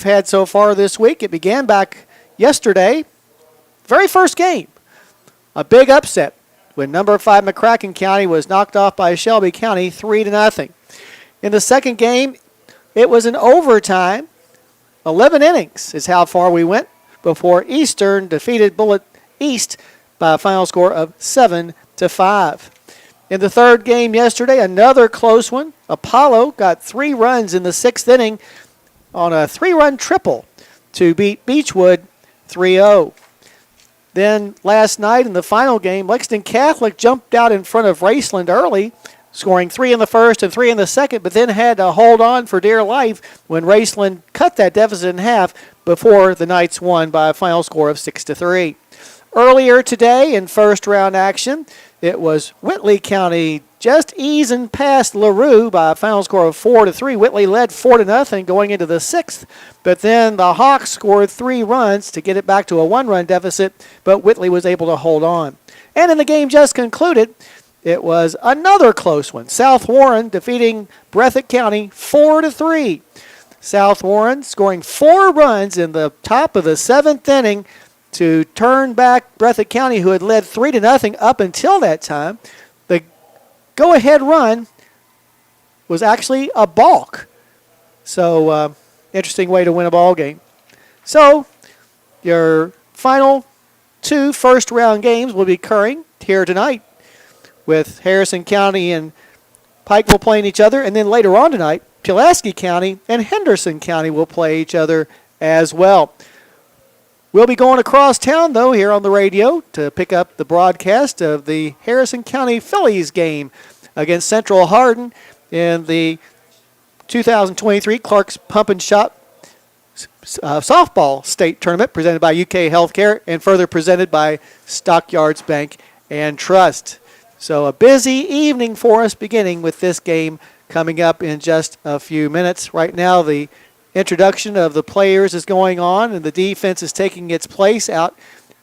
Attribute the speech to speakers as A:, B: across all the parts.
A: had so far this week. It began back yesterday, very first game. A big upset when number 5 McCracken County was knocked off by Shelby County 3-0. In the second game, it was an overtime. 11 innings is how far we went before Eastern defeated Bullitt East by a final score of 7-5. In the third game yesterday, another close one. Apollo got 3 runs in the 6th inning on a 3-run triple to beat Beechwood 3-0. Then last night in the final game, Lexington Catholic jumped out in front of Raceland early, scoring 3 in the first and 3 in the second, but then had to hold on for dear life when Raceland cut that deficit in half before the Knights won by a final score of 6-3. Earlier today in first round action, it was Whitley County just easing past LaRue by a final score of 4-3. Whitley led 4-0 going into the 6th, but then the Hawks scored 3 runs to get it back to a 1-run deficit, but Whitley was able to hold on. And in the game just concluded, it was another close one. South Warren defeating Breathitt County 4-3. South Warren scoring 4 runs in the top of the 7th inning to turn back Breathitt County, who had led 3-0 up until that time. The go-ahead run was actually a balk. So, interesting way to win a ball game. So, your final 2 first-round games will be occurring here tonight with Harrison County and Pikeville playing each other. And then later on tonight, Pulaski County and Henderson County will play each other as well. We'll be going across town, though, here on the radio to pick up the broadcast of the Harrison County Phillies game against Central Hardin in the 2023 Clark's Pump and Shop softball state tournament presented by UK Healthcare and further presented by Stockyards Bank and Trust. So a busy evening for us beginning with this game coming up in just a few minutes. Right now, the introduction of the players is going on, and the defense is taking its place out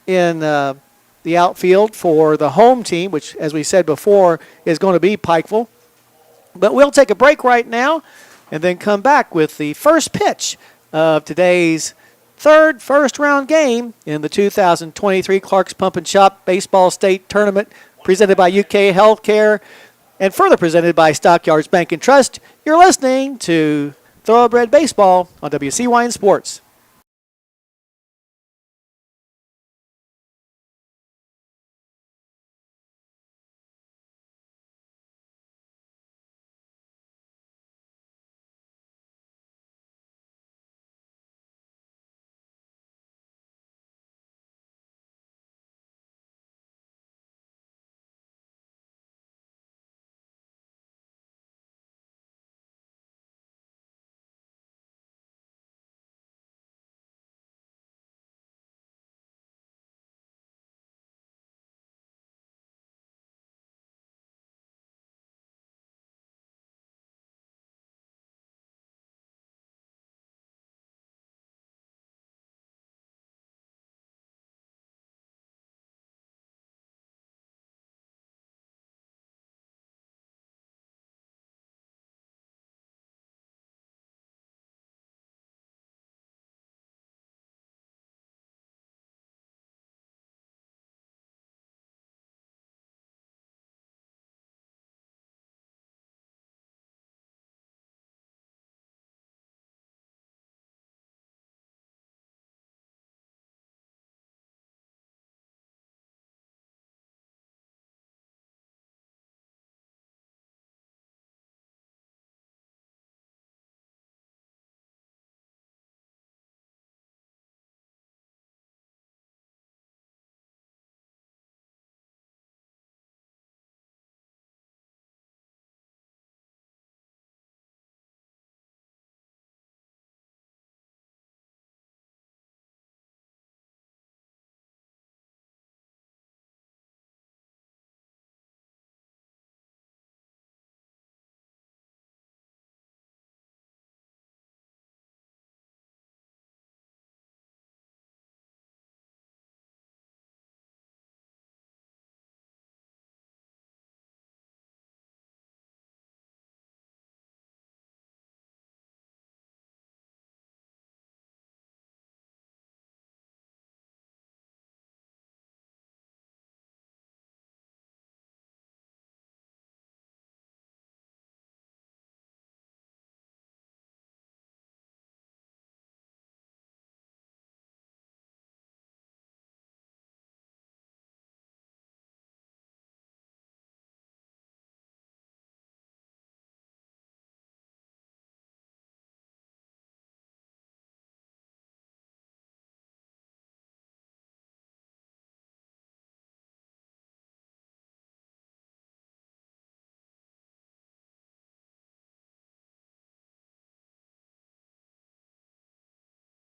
A: in the outfield for the home team, which, as we said before, is going to be Pikeville. But we'll take a break right now and then come back with the first pitch of today's third first-round game in the 2023 Clark's Pump and Shop Baseball State Tournament presented by UK Healthcare and further presented by Stockyards Bank and Trust. You're listening to Thoroughbred Baseball on WCYN Sports.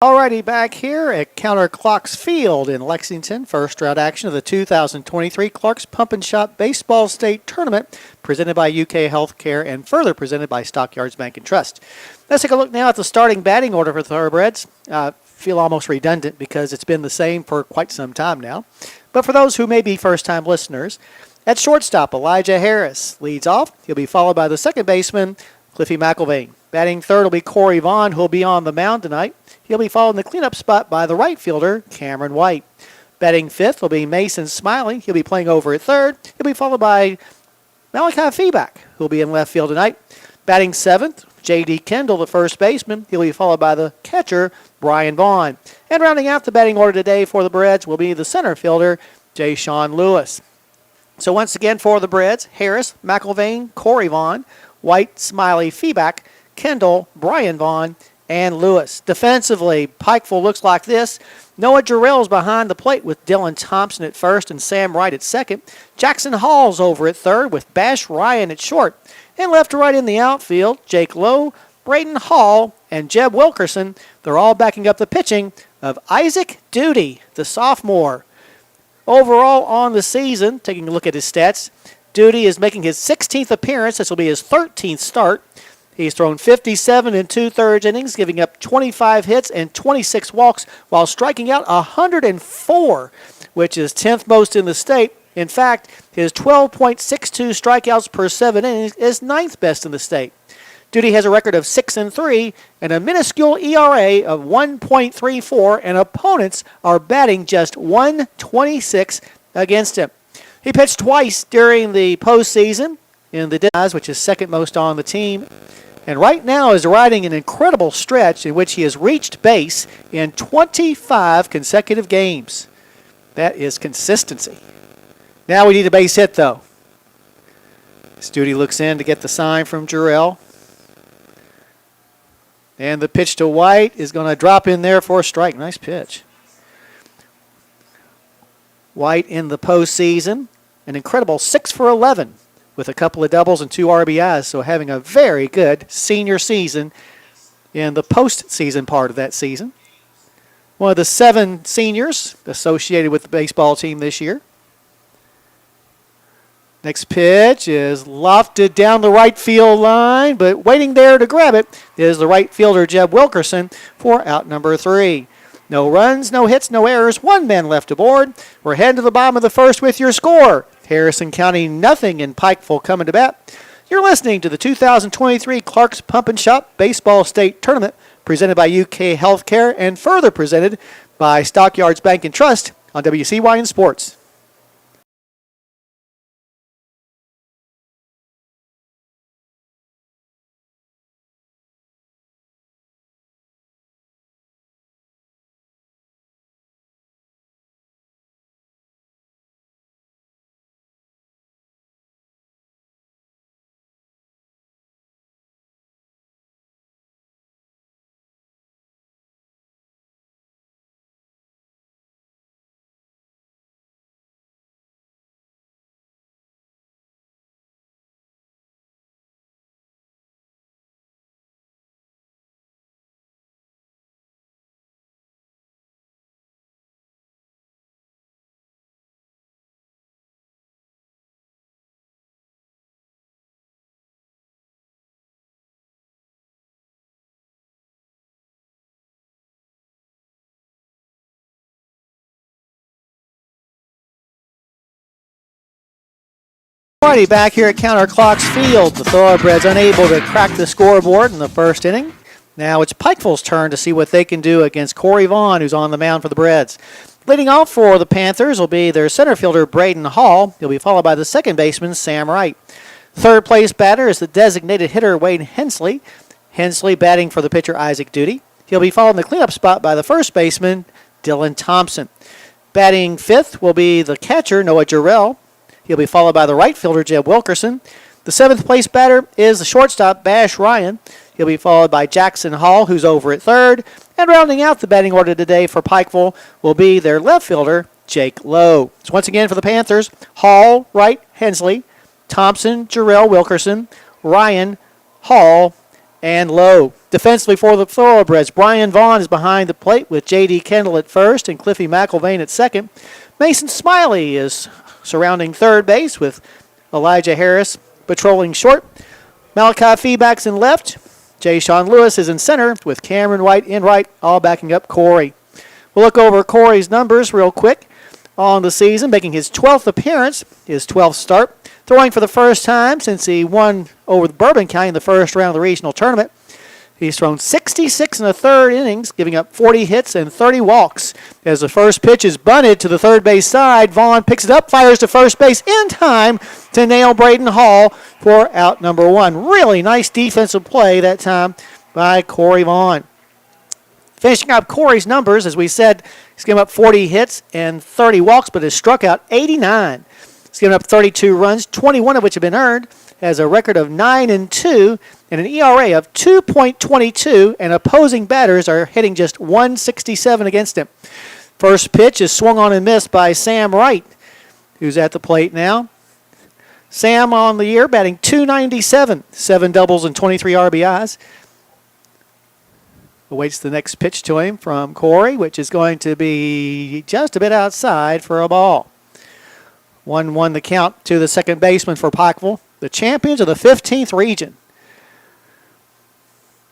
A: Alrighty, back here at Counter Clarks Field in Lexington. First round action of the 2023 Clarks Pump and Shop Baseball State Tournament, presented by UK Healthcare and further presented by Stockyards Bank and Trust. Let's take a look now at the starting batting order for Thoroughbreds. Feel almost redundant because it's been the same for quite some time now. But for those who may be first-time listeners, at shortstop, Elijah Harris leads off. He'll be followed by the second baseman, Cliffy McElvain. Batting third will be Corey Vaughn, who'll be on the mound tonight. He'll be followed in the cleanup spot by the right fielder, Cameron White. Batting fifth will be Mason Smiley. He'll be playing over at third. He'll be followed by Malachi Feeback, who'll be in left field tonight. Batting seventh, J.D. Kendall, the first baseman. He'll be followed by the catcher, Brian Vaughn. And rounding out the batting order today for the Breds will be the center fielder, Jay Sean Lewis. So once again for the Breds, Harris, McElvain, Corey Vaughn, White, Smiley, Feeback, Kendall, Brian Vaughn, and Lewis. Defensively, Pikeville looks like this. Noah Jarrell's behind the plate with Dylan Thompson at first and Sam Wright at second. Jackson Hall's over at third with Bash Ryan at short. And left to right in the outfield, Jake Lowe, Braden Hall, and Jeb Wilkerson. They're all backing up the pitching of Isaac Duty, the sophomore. Overall on the season, taking a look at his stats, Duty is making his 16th appearance. This will be his 13th start. He's thrown 57 and 2/3 innings, giving up 25 hits and 26 walks while striking out 104, which is 10th most in the state. In fact, his 12.62 strikeouts per 7 innings is 9th best in the state. Duty has a record of 6-3 and a minuscule ERA of 1.34, and opponents are batting just 126 against him. He pitched twice during the postseason in the Denies, which is second most on the team, and right now is riding an incredible stretch in which he has reached base in 25 consecutive games. That is consistency. Now we need a base hit, though. Duty looks in to get the sign from Jarrell. And the pitch to White is going to drop in there for a strike. Nice pitch. White in the postseason, an incredible 6 for 11 with a couple of doubles and 2 RBIs, so having a very good senior season in the postseason part of that season. One of the 7 seniors associated with the baseball team this year. Next pitch is lofted down the right field line, but waiting there to grab it is the right fielder, Jeb Wilkerson, for out number 3. No runs, no hits, no errors, 1 man left aboard. We're heading to the bottom of the first with your score. Harrison County nothing and Pikeville coming to bat. You're listening to the 2023 Clarks Pump and Shop Baseball State Tournament, presented by UK Healthcare and further presented by Stockyards Bank and Trust on WCYN Sports. Alrighty, back here at Counter Clarks Field. The Thoroughbreds unable to crack the scoreboard in the first inning. Now it's Pikeville's turn to see what they can do against Corey Vaughn, who's on the mound for the Breds. Leading off for the Panthers will be their center fielder, Braden Hall. He'll be followed by the second baseman, Sam Wright. Third place batter is the designated hitter, Wade Hensley. Hensley batting for the pitcher, Isaac Duty. He'll be followed in the cleanup spot by the first baseman, Dylan Thompson. Batting fifth will be the catcher, Noah Jarrell. He'll be followed by the right fielder, Jeb Wilkerson. The seventh place batter is the shortstop, Bash Ryan. He'll be followed by Jackson Hall, who's over at third. And rounding out the batting order today for Pikeville will be their left fielder, Jake Lowe. So once again for the Panthers, Hall, Wright, Hensley, Thompson, Jarrell, Wilkerson, Ryan, Hall, and low. Defensively for the Thoroughbreds, Brian Vaughn is behind the plate with J.D. Kendall at first and Cliffy McIlvain at second. Mason Smiley is surrounding third base with Elijah Harris patrolling short. Malachi Feebacks in left. Jay Sean Lewis is in center with Cameron White in right, all backing up Corey. We'll look over Corey's numbers real quick on the season, making his 12th appearance, his 12th start. Throwing for the first time since he won over the Bourbon County in the first round of the regional tournament. He's thrown 66 in the third innings, giving up 40 hits and 30 walks. As the first pitch is bunted to the third base side, Vaughn picks it up, fires to first base in time to nail Braden Hall for out number one. Really nice defensive play that time by Corey Vaughn. Finishing up Corey's numbers, as we said, he's given up 40 hits and 30 walks, but has struck out 89. He's given up 32 runs, 21 of which have been earned, has a record of 9-2, and an ERA of 2.22, and opposing batters are hitting just 167 against him. First pitch is swung on and missed by Sam Wright, who's at the plate now. Sam on the year batting .297, 7 doubles and 23 RBIs. Awaits the next pitch to him from Corey, which is going to be just a bit outside for a ball. 1-1 the count to the second baseman for Pikeville, the champions of the 15th region.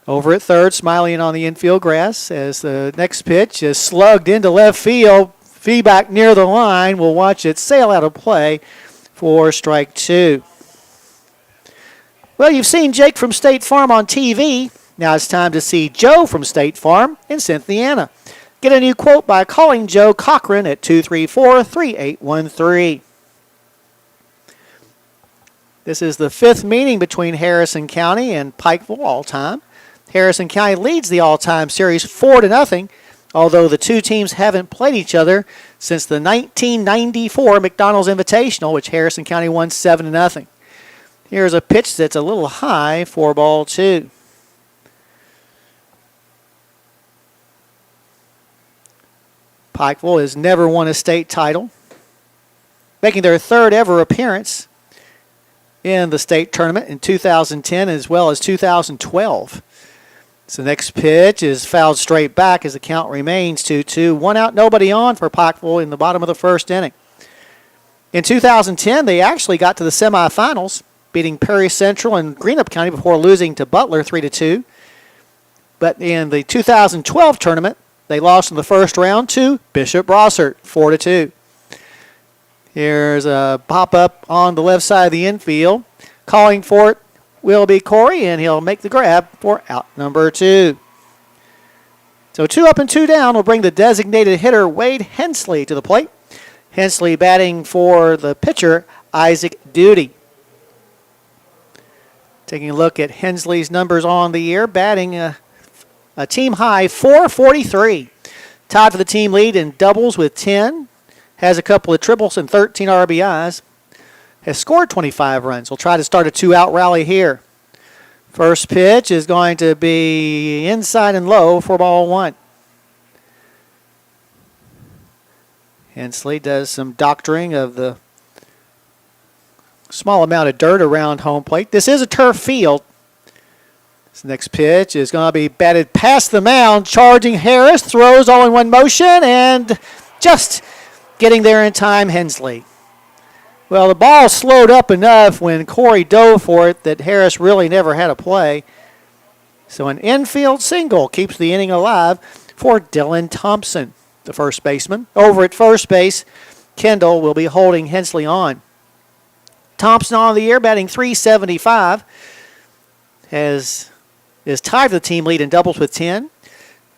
A: Over at third, Smiley on the infield grass as the next pitch is slugged into left field. Feedback near the line. We'll watch it sail out of play for strike two. Well, you've seen Jake from State Farm on TV. Now it's time to see Joe from State Farm in Cynthiana. Get a new quote by calling Joe Cochran at 234-3813. This is the fifth meeting between Harrison County and Pikeville all-time. Harrison County leads the all-time series 4-0, although the two teams haven't played each other since the 1994 McDonald's Invitational, which Harrison County won 7-0. Here's a pitch that's a little high for ball two. Pikeville has never won a state title, making their third ever appearance in the state tournament in 2010 as well as 2012. So the next pitch is fouled straight back as the count remains 2-2. One out, nobody on for Pikeville in the bottom of the first inning. In 2010, they actually got to the semifinals, beating Perry Central and Greenup County before losing to Butler 3-2. But in the 2012 tournament, they lost in the first round to Bishop Brossart 4-2. Here's a pop-up on the left side of the infield. Calling for it will be Corey, and he'll make the grab for out number two. So 2 up and 2 down will bring the designated hitter Wade Hensley to the plate. Hensley batting for the pitcher Isaac Duty. Taking a look at Hensley's numbers on the year, batting a team high .443. Tied for the team lead in doubles with 10. Has a couple of triples and 13 RBIs. Has scored 25 runs. We'll try to start a 2-out rally here. First pitch is going to be inside and low for ball one. Hensley does some doctoring of the small amount of dirt around home plate. This is a turf field. This next pitch is going to be batted past the mound. Charging Harris, throws all in one motion, and just getting there in time, Hensley. Well, the ball slowed up enough when Corey dove for it that Harris really never had a play. So an infield single keeps the inning alive for Dylan Thompson, the first baseman. Over at first base, Kendall will be holding Hensley on. Thompson on the year, batting .375, is tied for the team lead in doubles with 10,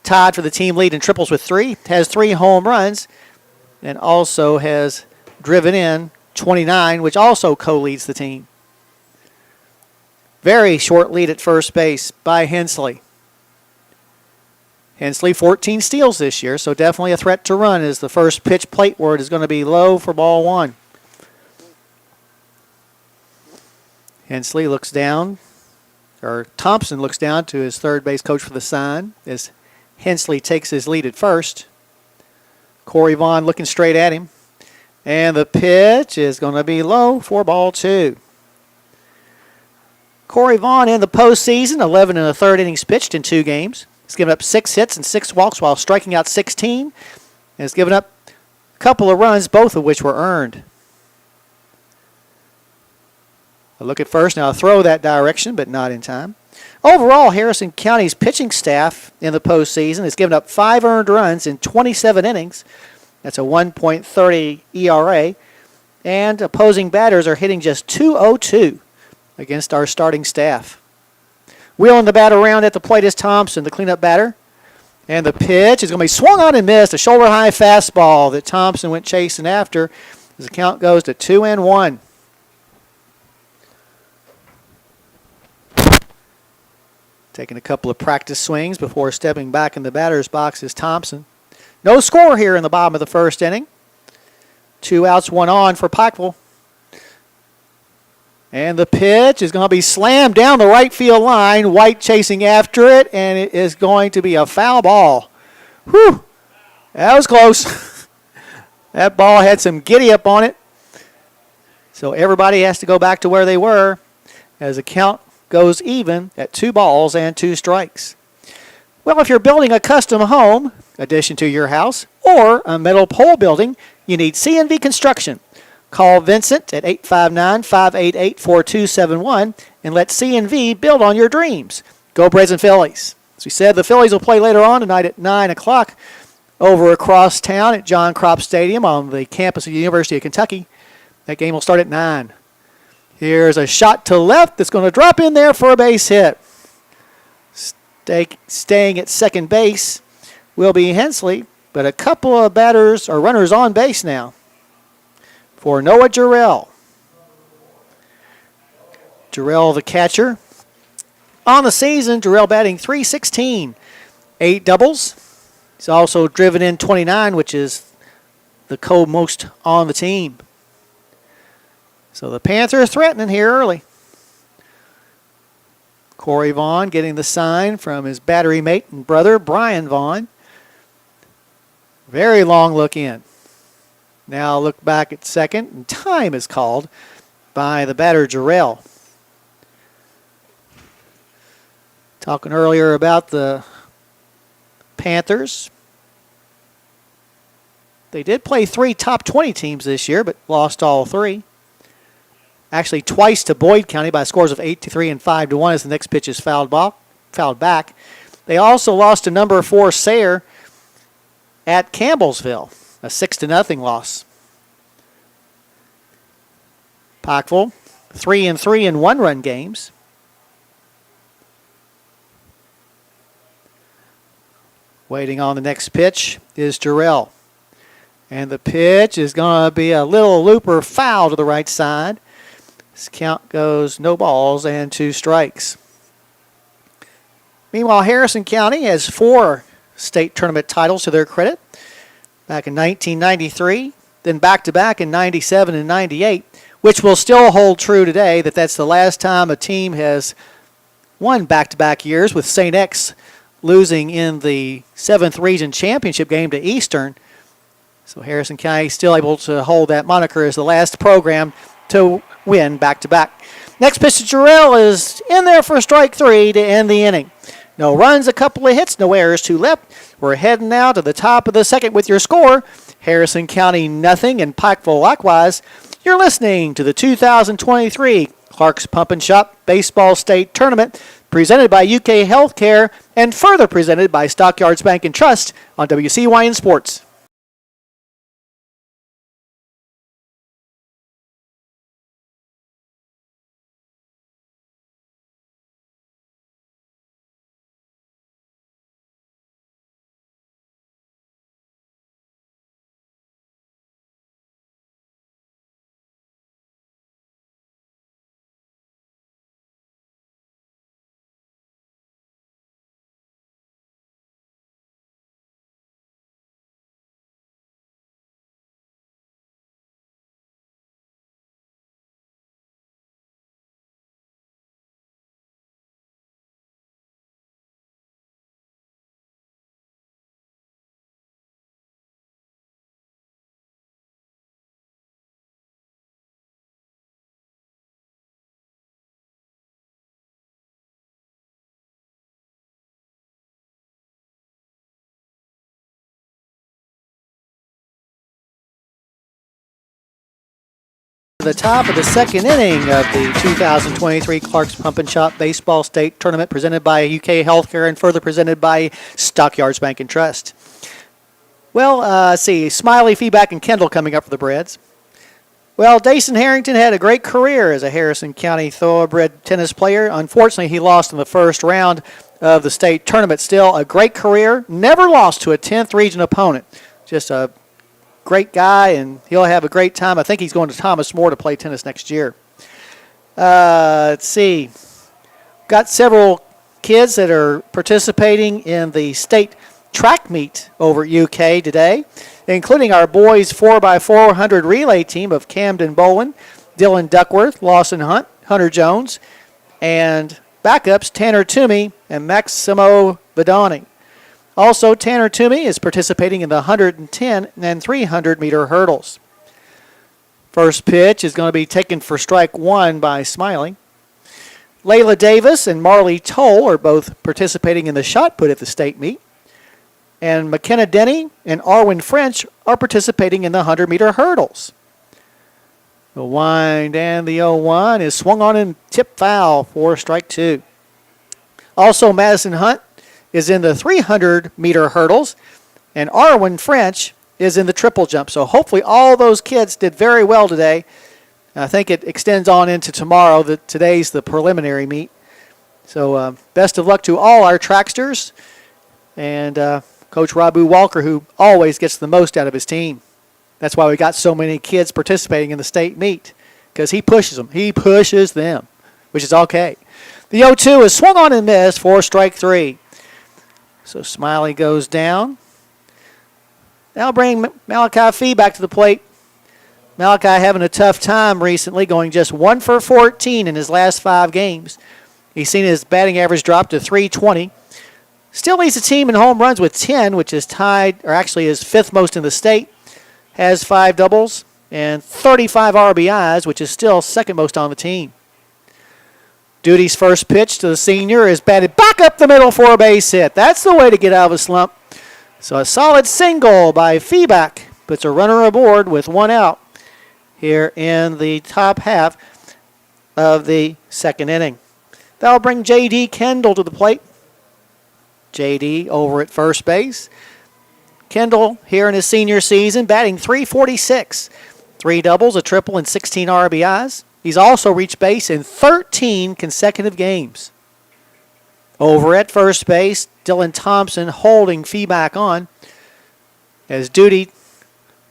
A: tied for the team lead in triples with 3, has 3 home runs, and also has driven in 29, which also co-leads the team. Very short lead at first base by Hensley. Hensley 14 steals this year, so definitely a threat to run as the first pitch plate word is going to be low for ball one. Hensley looks down, or Thompson looks down to his third base coach for the sign as Hensley takes his lead at first. Corey Vaughn looking straight at him. And the pitch is going to be low for ball two. Corey Vaughn in the postseason, 11 and a third innings pitched in 2 games. He's given up 6 hits and 6 walks while striking out 16. And has given up a couple of runs, both of which were earned. A look at first. Now, throw that direction, but not in time. Overall, Harrison County's pitching staff in the postseason has given up 5 earned runs in 27 innings. That's a 1.30 ERA. And opposing batters are hitting just .202 against our starting staff. Wheeling the bat around at the plate is Thompson, the cleanup batter. And the pitch is going to be swung on and missed. A shoulder-high fastball that Thompson went chasing after as the count goes to 2-1. Taking a couple of practice swings before stepping back in the batter's box is Thompson. No score here in the bottom of the first inning. 2 outs, 1 on for Pikeville. And the pitch is going to be slammed down the right field line. White chasing after it, and it is going to be a foul ball. Whew! That was close. That ball had some giddy up on it. So everybody has to go back to where they were as the count goes even at 2 balls and 2 strikes. Well, if you're building a custom home addition to your house or a metal pole building, you need C&V Construction. Call Vincent at 859-588-4271 and let C&V build on your dreams. Go Breds and Phillies. As we said, the Phillies will play later on tonight at 9 o'clock over across town at John Kropp Stadium on the campus of the University of Kentucky. That game will start at 9. Here's a shot to left that's going to drop in there for a base hit. Staying at second base will be Hensley, but a couple of batters or runners on base now for Noah Jarrell. Jarrell, the catcher. On the season, Jarrell batting .316, 8 doubles. He's also driven in 29, which is the co-most on the team. So the Panthers threatening here early. Corey Vaughn getting the sign from his battery mate and brother, Brian Vaughn. Very long look in. Now look back at second, and time is called by the batter, Jarrell. Talking earlier about the Panthers. They did play 3 top 20 teams this year, but lost all 3. Actually, twice to Boyd County by scores of 8-3 and 5-1 as the next pitch is fouled back. They also lost to number 4 Sayre at Campbellsville, a 6-0 loss. Pikeville, 3-3 in 1-run games. Waiting on the next pitch is Jarrell. And the pitch is going to be a little looper foul to the right side. This count goes no balls and 2 strikes. Meanwhile, Harrison County has 4 state tournament titles to their credit. Back in 1993, then back-to-back in 97 and 98, which will still hold true today, that's the last time a team has won back-to-back years, with St. X losing in the 7th Region Championship game to Eastern. So Harrison County still able to hold that moniker as the last program to win back-to-back. Next pitch to Jarrell is in there for strike 3 to end the inning. No runs, a couple of hits, no errors, 2 left. We're heading now to the top of the second with your score. Harrison County nothing and Pikeville likewise. You're listening to the 2023 Clark's Pump and Shop Baseball State Tournament presented by UK Healthcare and further presented by Stockyards Bank and Trust on WCYN Sports. to the top of the second inning of the 2023 Clark's Pump and Shop Baseball State Tournament presented by UK Healthcare and further presented by Stockyards Bank and Trust. Well, let's see, Smiley, Feedback, and Kendall coming up for the Breds. Well, Dason Harrington had a great career as a Harrison County thoroughbred tennis player. Unfortunately, he lost in the first round of the state tournament. Still a great career, never lost to a 10th region opponent. Just a great guy, and he'll have a great time. I think he's going to Thomas More to play tennis next year. Let's see. Got several kids that are participating in the state track meet over at UK today, including our boys 4x400 relay team of Camden Bowen, Dylan Duckworth, Lawson Hunt, Hunter Jones, and backups Tanner Toomey and Maximo Vidani. Also, Tanner Toomey is participating in the 110 and 300 meter hurdles. First pitch is going to be taken for strike one by Smiley. Layla Davis and Marley Toll are both participating in the shot put at the state meet. And McKenna Denny and Arwen French are participating in the 100 meter hurdles. The wind and the 0-1 is swung on and tip foul for strike two. Also, Madison Hunt is in the 300 meter hurdles, and Arwen French is in the triple jump. So hopefully all those kids did very well today. I think it extends on into tomorrow. Today's the preliminary meet. So best of luck to all our tracksters and Coach Rabu Walker, who always gets the most out of his team. That's why we got so many kids participating in the state meet, because he pushes them. He pushes them, which is okay. The 0-2 is swung on and missed for strike three. So Smiley goes down. Now bring Malachi Fee back to the plate. Malachi having a tough time recently, going just 1 for 14 in his last 5 games. He's seen his batting average drop to .320. Still leads the team in home runs with 10, which is tied, or actually is 5th most in the state. Has 5 doubles and 35 RBIs, which is still 2nd most on the team. Duty's first pitch to the senior is batted back up the middle for a base hit. That's the way to get out of a slump. So a solid single by Feeback puts a runner aboard with 1 out here in the top half of the second inning. That'll bring J.D. Kendall to the plate. J.D. over at first base. Kendall here in his senior season batting .346. 3 doubles, a triple, and 16 RBIs. He's also reached base in 13 consecutive games. Over at first base, Dylan Thompson holding Feeback on as Duty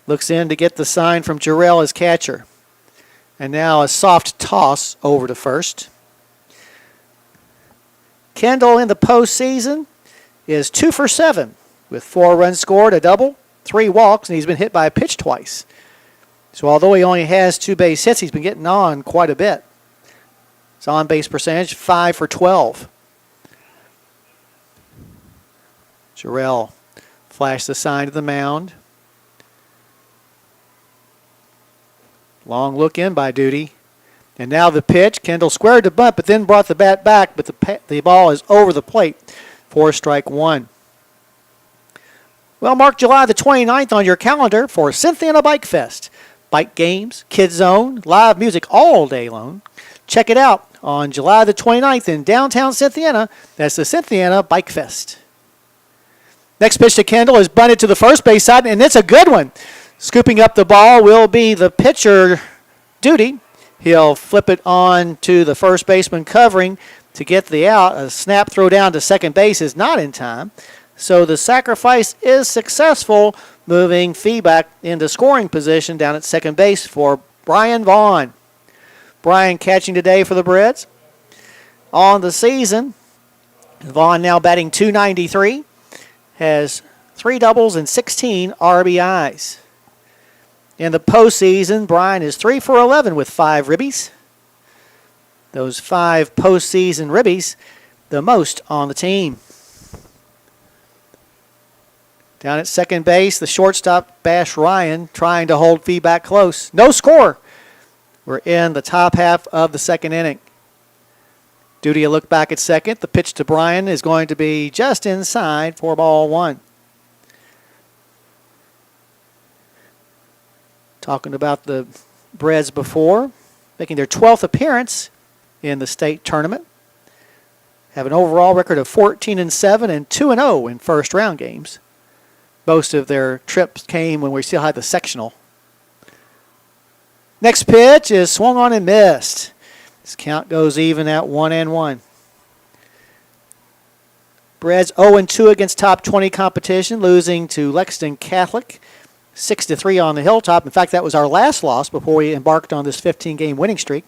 A: looks in to get the sign from Jarrell as catcher. And now a soft toss over to first. Kendall in the postseason is 2 for 7 with 4 runs scored, a double, 3 walks, and he's been hit by a pitch twice. So although he only has 2 base hits, he's been getting on quite a bit. His on-base percentage, 5 for 12. Jarrell flashed the sign to the mound. Long look in by Duty. And now the pitch. Kendall squared the bunt, but then brought the bat back, but the ball is over the plate for strike one. Well, mark July the 29th on your calendar for Cynthiana Bike Fest. Bike games, kids zone, live music all day long. Check it out on July the 29th in downtown Cynthiana. That's the Cynthiana Bike Fest. Next pitch to Kendall is bunted to the first base side, and it's a good one. Scooping up the ball will be the pitcher, Duty. He'll flip it on to the first baseman covering to get the out. A snap throw down to second base is not in time. So the sacrifice is successful, moving Feeback into scoring position down at second base for Brian Vaughn. Brian catching today for the Breds. On the season, Vaughn now batting .293, has 3 doubles and 16 RBIs. In the postseason, Brian is 3 for 11 with 5 ribbies. Those 5 postseason ribbies, the most on the team. Down at second base, the shortstop, Bash Ryan, trying to hold Feeback close. No score. We're in the top half of the second inning. Duty a look back at second. The pitch to Brian is going to be just inside for ball 1. Talking about the Breds before, making their 12th appearance in the state tournament. Have an overall record of 14-7 and 2-0 in first round games. Most of their trips came when we still had the sectional. Next pitch is swung on and missed. This count goes even at 1-1. Breds 0-2 against top 20 competition, losing to Lexington Catholic 6-3 on the Hilltop. In fact, that was our last loss before we embarked on this 15-game winning streak.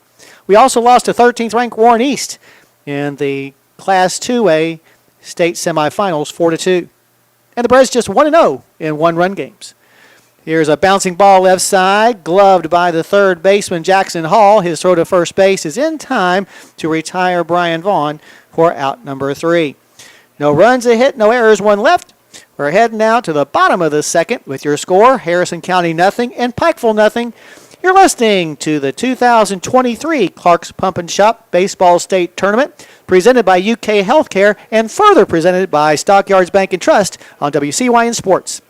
A: We also lost to 13th-ranked Warren East in the Class 2A state semifinals 4-2. And the Breds just 1-0 in one-run games. Here's a bouncing ball left side, gloved by the third baseman Jackson Hall. His throw to first base is in time to retire Brian Vaughn for out number 3. No runs, a hit, no errors, one left. We're heading now to the bottom of the second with your score, Harrison County nothing and Pikeville nothing. You're listening to the 2023 Clark's Pump and Shop Baseball State Tournament, presented by UK Healthcare and further presented by Stockyards Bank and Trust on WCYN Sports.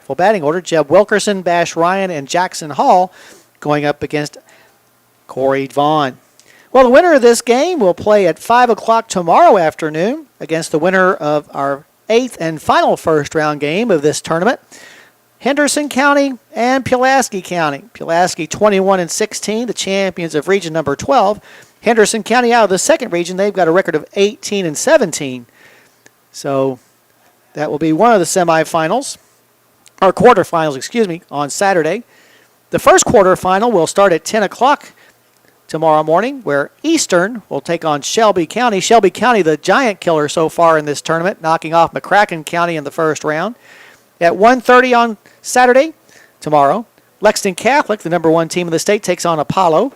A: Full batting order, Jeb Wilkerson, Bash Ryan, and Jackson Hall going up against Corey Vaughn. Well, the winner of this game will play at 5 o'clock tomorrow afternoon against the winner of our 8th and final first-round game of this tournament, Henderson County and Pulaski County. Pulaski 21-16, the champions of region number 12. Henderson County out of the second region, they've got a record of 18-17. So that will be one of the semifinals. Or quarterfinals, on Saturday. The first quarterfinal will start at 10 o'clock tomorrow morning, where Eastern will take on Shelby County. Shelby County, the giant killer so far in this tournament, knocking off McCracken County in the first round. At 1:30 on Saturday, tomorrow, Lexington Catholic, the number 1 team in the state, takes on Apollo.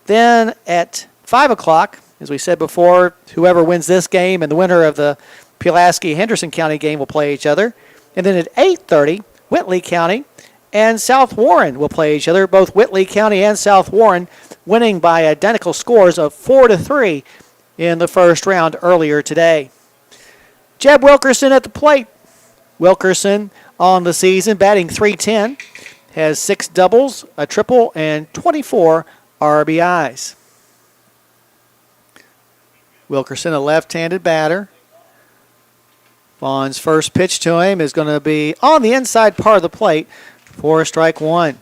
A: Then at 5 o'clock, as we said before, whoever wins this game and the winner of the Pulaski-Henderson County game will play each other. And then at 8:30, Whitley County and South Warren will play each other. Both Whitley County and South Warren winning by identical scores of 4-3 in the first round earlier today. Jeb Wilkerson at the plate. Wilkerson on the season, batting .310, has 6 doubles, a triple, and 24 RBIs. Wilkerson, a left-handed batter. Vaughn's first pitch to him is going to be on the inside part of the plate for strike 1.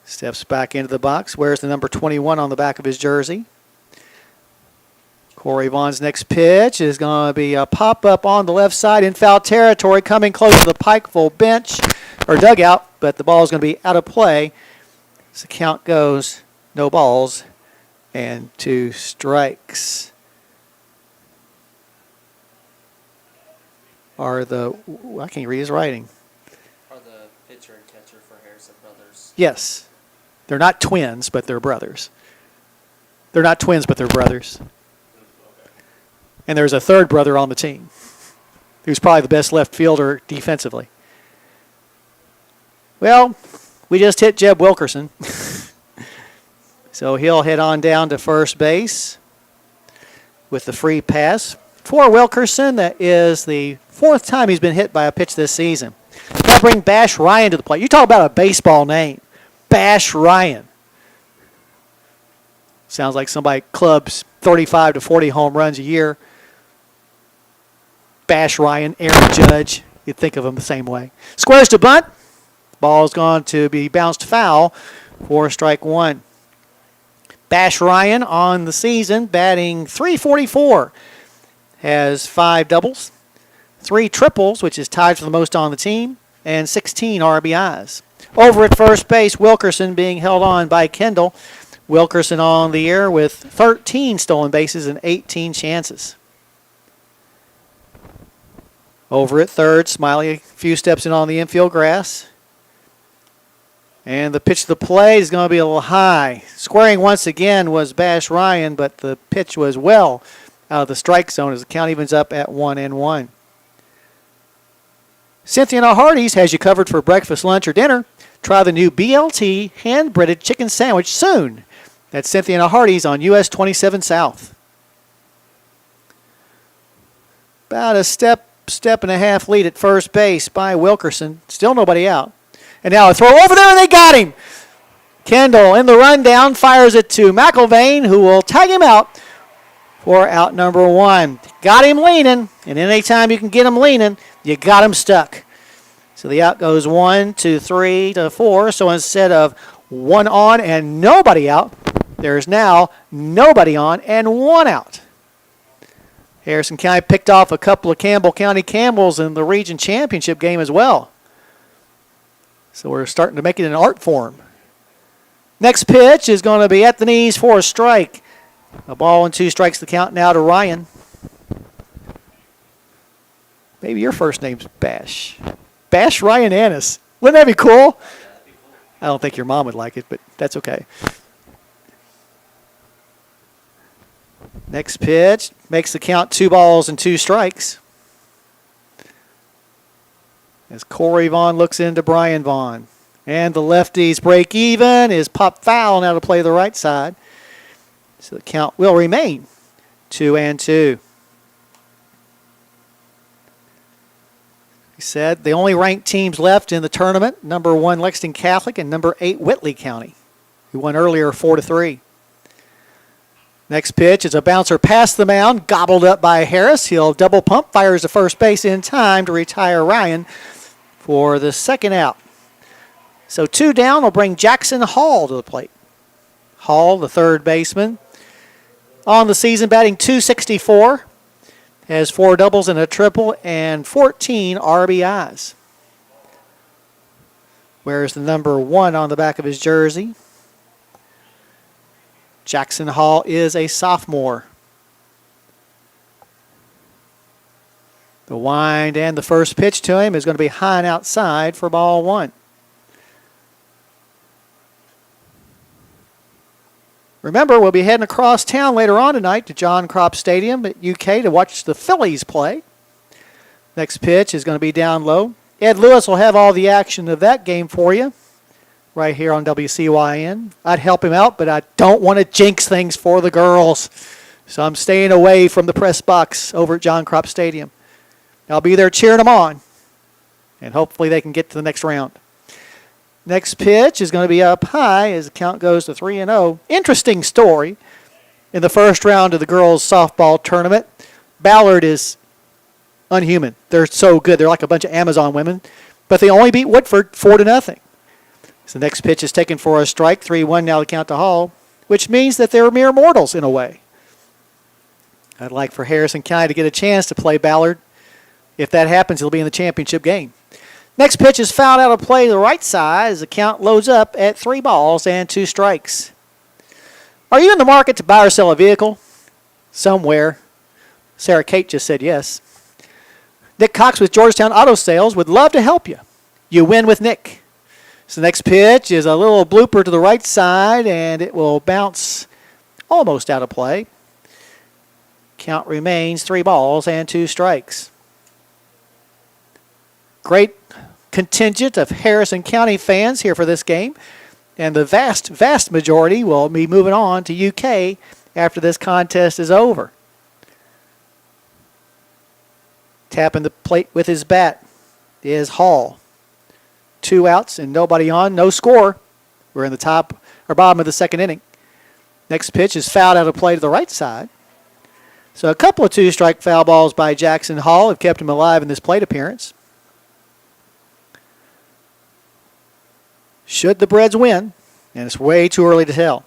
A: Steps back into the box, wears the number 21 on the back of his jersey. Corey Vaughn's next pitch is going to be a pop-up on the left side in foul territory, coming close to the Pikeville bench, or dugout, but the ball is going to be out of play. So the count goes no balls and 2 strikes. I can't read his writing.
B: Are the pitcher and catcher for Harrison Brothers?
A: Yes. They're not twins, but they're brothers. They're not twins, but they're brothers.
B: Okay.
A: And there's a third brother on the team who's probably the best left fielder defensively. Well, we just hit Jeb Wilkerson. So he'll head on down to first base with the free pass. For Wilkerson, that is the 4th time he's been hit by a pitch this season. That'll bring Bash Ryan to the plate. You talk about a baseball name. Bash Ryan. Sounds like somebody clubs 35 to 40 home runs a year. Bash Ryan, Aaron Judge. You'd think of them the same way. Squares to bunt. Ball's going to be bounced foul for strike one. Bash Ryan on the season batting .344. Has 5 doubles, 3 triples, which is tied for the most on the team, and 16 RBIs. Over at first base, Wilkerson being held on by Kendall. Wilkerson on the year with 13 stolen bases and 18 chances. Over at third, Smiley a few steps in on the infield grass. And the pitch to the plate is going to be a little high. Squaring once again was Bash Ryan, but the pitch was well out of the strike zone as the count evens up at 1-1. Cynthia Hardee's has you covered for breakfast, lunch, or dinner. Try the new BLT hand-breaded chicken sandwich soon. That's Cynthia Hardee's on US 27 South. About a step and a half lead at first base by Wilkerson. Still nobody out. And now a throw over there, and they got him. Kendall in the rundown fires it to McIlvain, who will tag him out for out number 1. Got him leaning, and anytime you can get him leaning, you got him stuck. So the out goes 1, 2, 3 to 4. So instead of 1 on and nobody out, there's now nobody on and 1 out. Harrison County picked off a couple of Campbell County Campbells in the region championship game as well. So we're starting to make it an art form. Next pitch is going to be at the knees for a strike. A ball and 2 strikes the count now to Ryan. Maybe your first name's Bash. Bash Ryan Annis. Wouldn't that be cool? I don't think your mom would like it, but that's okay. Next pitch makes the count 2 balls and 2 strikes. As Corey Vaughn looks into Brian Vaughn. And the lefties break even. Is popped foul now to play the right side. So the count will remain 2-2. We said the only ranked teams left in the tournament, number 1 Lexington Catholic and number 8 Whitley County, who won earlier 4-3. Next pitch is a bouncer past the mound, gobbled up by Harris. He'll double pump, fires to first base in time to retire Ryan for the second out. So 2 down will bring Jackson Hall to the plate. Hall, the third baseman, on the season batting .264, has 4 doubles and a triple and 14 RBIs. Wears the number 1 on the back of his jersey. Jackson Hall is a sophomore. The wind and the first pitch to him is going to be high and outside for ball 1. Remember, we'll be heading across town later on tonight to John Crop Stadium at UK to watch the Phillies play. Next pitch is going to be down low. Ed Lewis will have all the action of that game for you right here on WCYN. I'd help him out, but I don't want to jinx things for the girls. So I'm staying away from the press box over at John Crop Stadium. I'll be there cheering them on, and hopefully they can get to the next round. Next pitch is going to be up high as the count goes to 3-0. Interesting story. In the first round of the girls' softball tournament, Ballard is unhuman. They're so good. They're like a bunch of Amazon women. But they only beat Woodford 4-0. So the next pitch is taken for a strike. 3-1 now the count to Hall, which means that they're mere mortals in a way. I'd like for Harrison County to get a chance to play Ballard. If that happens, he'll be in the championship game. Next pitch is fouled out of play to the right side as the count loads up at 3 balls and 2 strikes. Are you in the market to buy or sell a vehicle? Somewhere. Sarah Kate just said yes. Nick Cox with Georgetown Auto Sales would love to help you. You win with Nick. So the next pitch is a little blooper to the right side, and it will bounce almost out of play. Count remains 3 balls and 2 strikes. Great contingent of Harrison County fans here for this game, and the vast majority will be moving on to UK after this contest is over. Tapping the plate with his bat is Hall. 2 outs and nobody on, no score. We're in the top or bottom of the second inning. Next pitch is fouled out of play to the right side. So a couple of 2-strike foul balls by Jackson Hall have kept him alive in this plate appearance. Should the Breds win, and it's way too early to tell,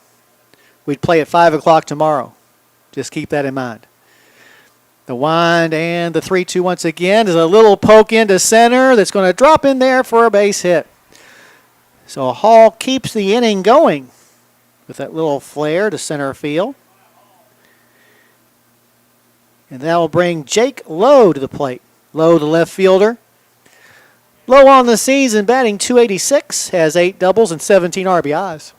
A: we'd play at 5 o'clock tomorrow. Just keep that in mind. The wind and the 3-2 once again is a little poke into center that's going to drop in there for a base hit. So Hall keeps the inning going with that little flare to center field. And that will bring Jake Lowe to the plate. Lowe, the left fielder. Lowe on the season, batting .286, has 8 doubles and 17 RBIs.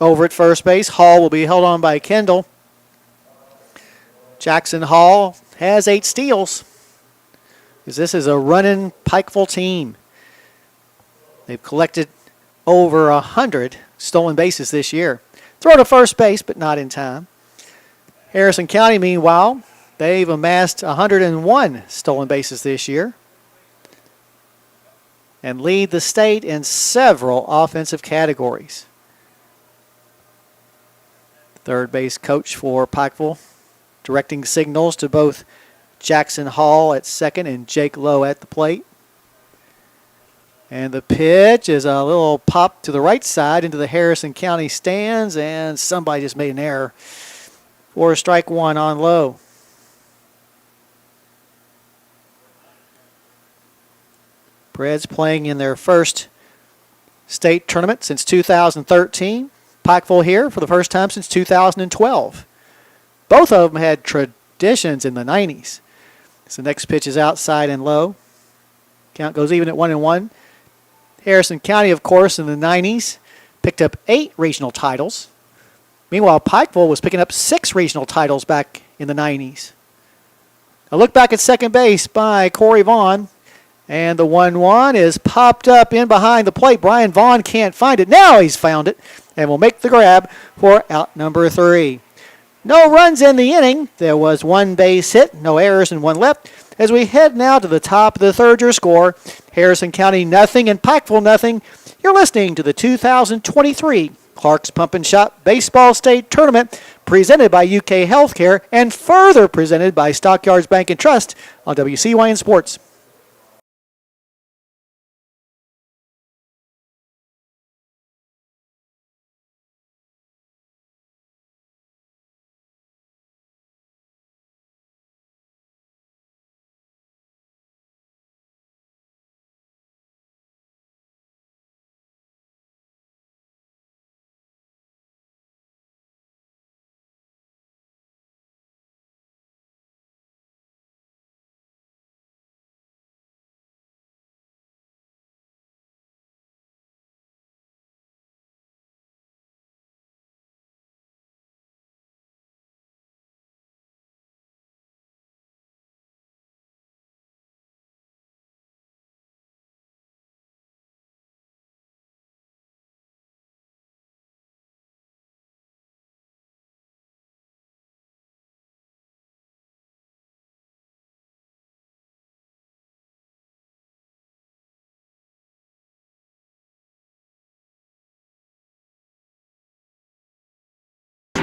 A: Over at first base, Hall will be held on by Kendall. Jackson Hall has 8 steals. This is a running Pikeville team. They've collected over 100 stolen bases this year. Throw to first base, but not in time. Harrison County, meanwhile, they've amassed 101 stolen bases this year and lead the state in several offensive categories. Third base coach for Pikeville directing signals to both Jackson Hall at second and Jake Lowe at the plate. And the pitch is a little pop to the right side into the Harrison County stands, and somebody just made an error for strike 1 on Lowe. Breds playing in their first state tournament since 2013. Pikeville here for the first time since 2012. Both of them had traditions in the 90s. So the next pitch is outside and low. Count goes even at 1-1. Harrison County, of course, in the 90s, picked up 8 regional titles. Meanwhile, Pikeville was picking up 6 regional titles back in the 90s. A look back at second base by Corey Vaughn. And the 1-1 is popped up in behind the plate. Brian Vaughn can't find it. Now he's found it and will make the grab for out number 3. No runs in the inning. There was 1 base hit, no errors and 1 left. As we head now to the top of the third, your score, Harrison County nothing and Pikeville nothing. You're listening to the 2023 Clark's Pump and Shop Baseball State Tournament presented by UK Healthcare and further presented by Stockyards Bank and Trust on WCYN Sports.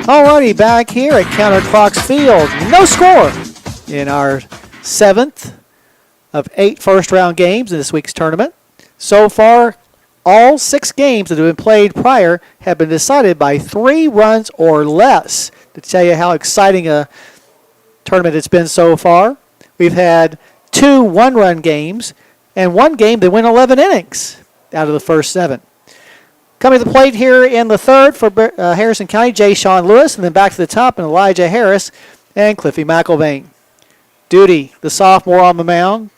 A: Alrighty, back here at Counter Clocks Field. No score in our 7th of 8 first-round games in this week's tournament. So far, all 6 games that have been played prior have been decided by 3 runs or less. To tell you how exciting a tournament it's been so far, we've had 2 one-run games and 1 game that went 11 innings out of the first 7. Coming to the plate here in the third for Harrison County, Jay Sean Lewis, and then back to the top, and Elijah Harris and Cliffy McElvain. Duty, the sophomore on the mound,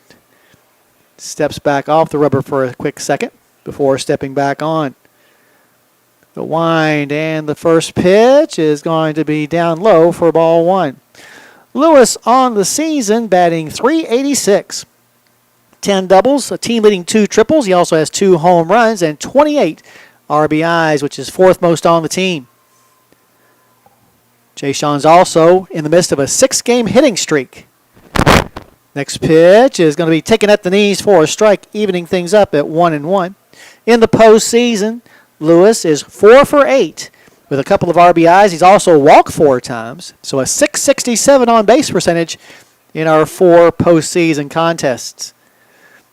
A: steps back off the rubber for a quick second before stepping back on. The wind and the first pitch is going to be down low for ball 1. Lewis on the season batting .386. 10 doubles, a team leading 2 triples. He also has 2 home runs and 28 RBIs, which is 4th most on the team. Jay Sean's also in the midst of a 6-game hitting streak. Next pitch is going to be taken at the knees for a strike, evening things up at 1-1. In the postseason, Lewis is 4 for 8 with a couple of RBIs. He's also walked 4 times, so a .667 on base percentage in our 4 postseason contests.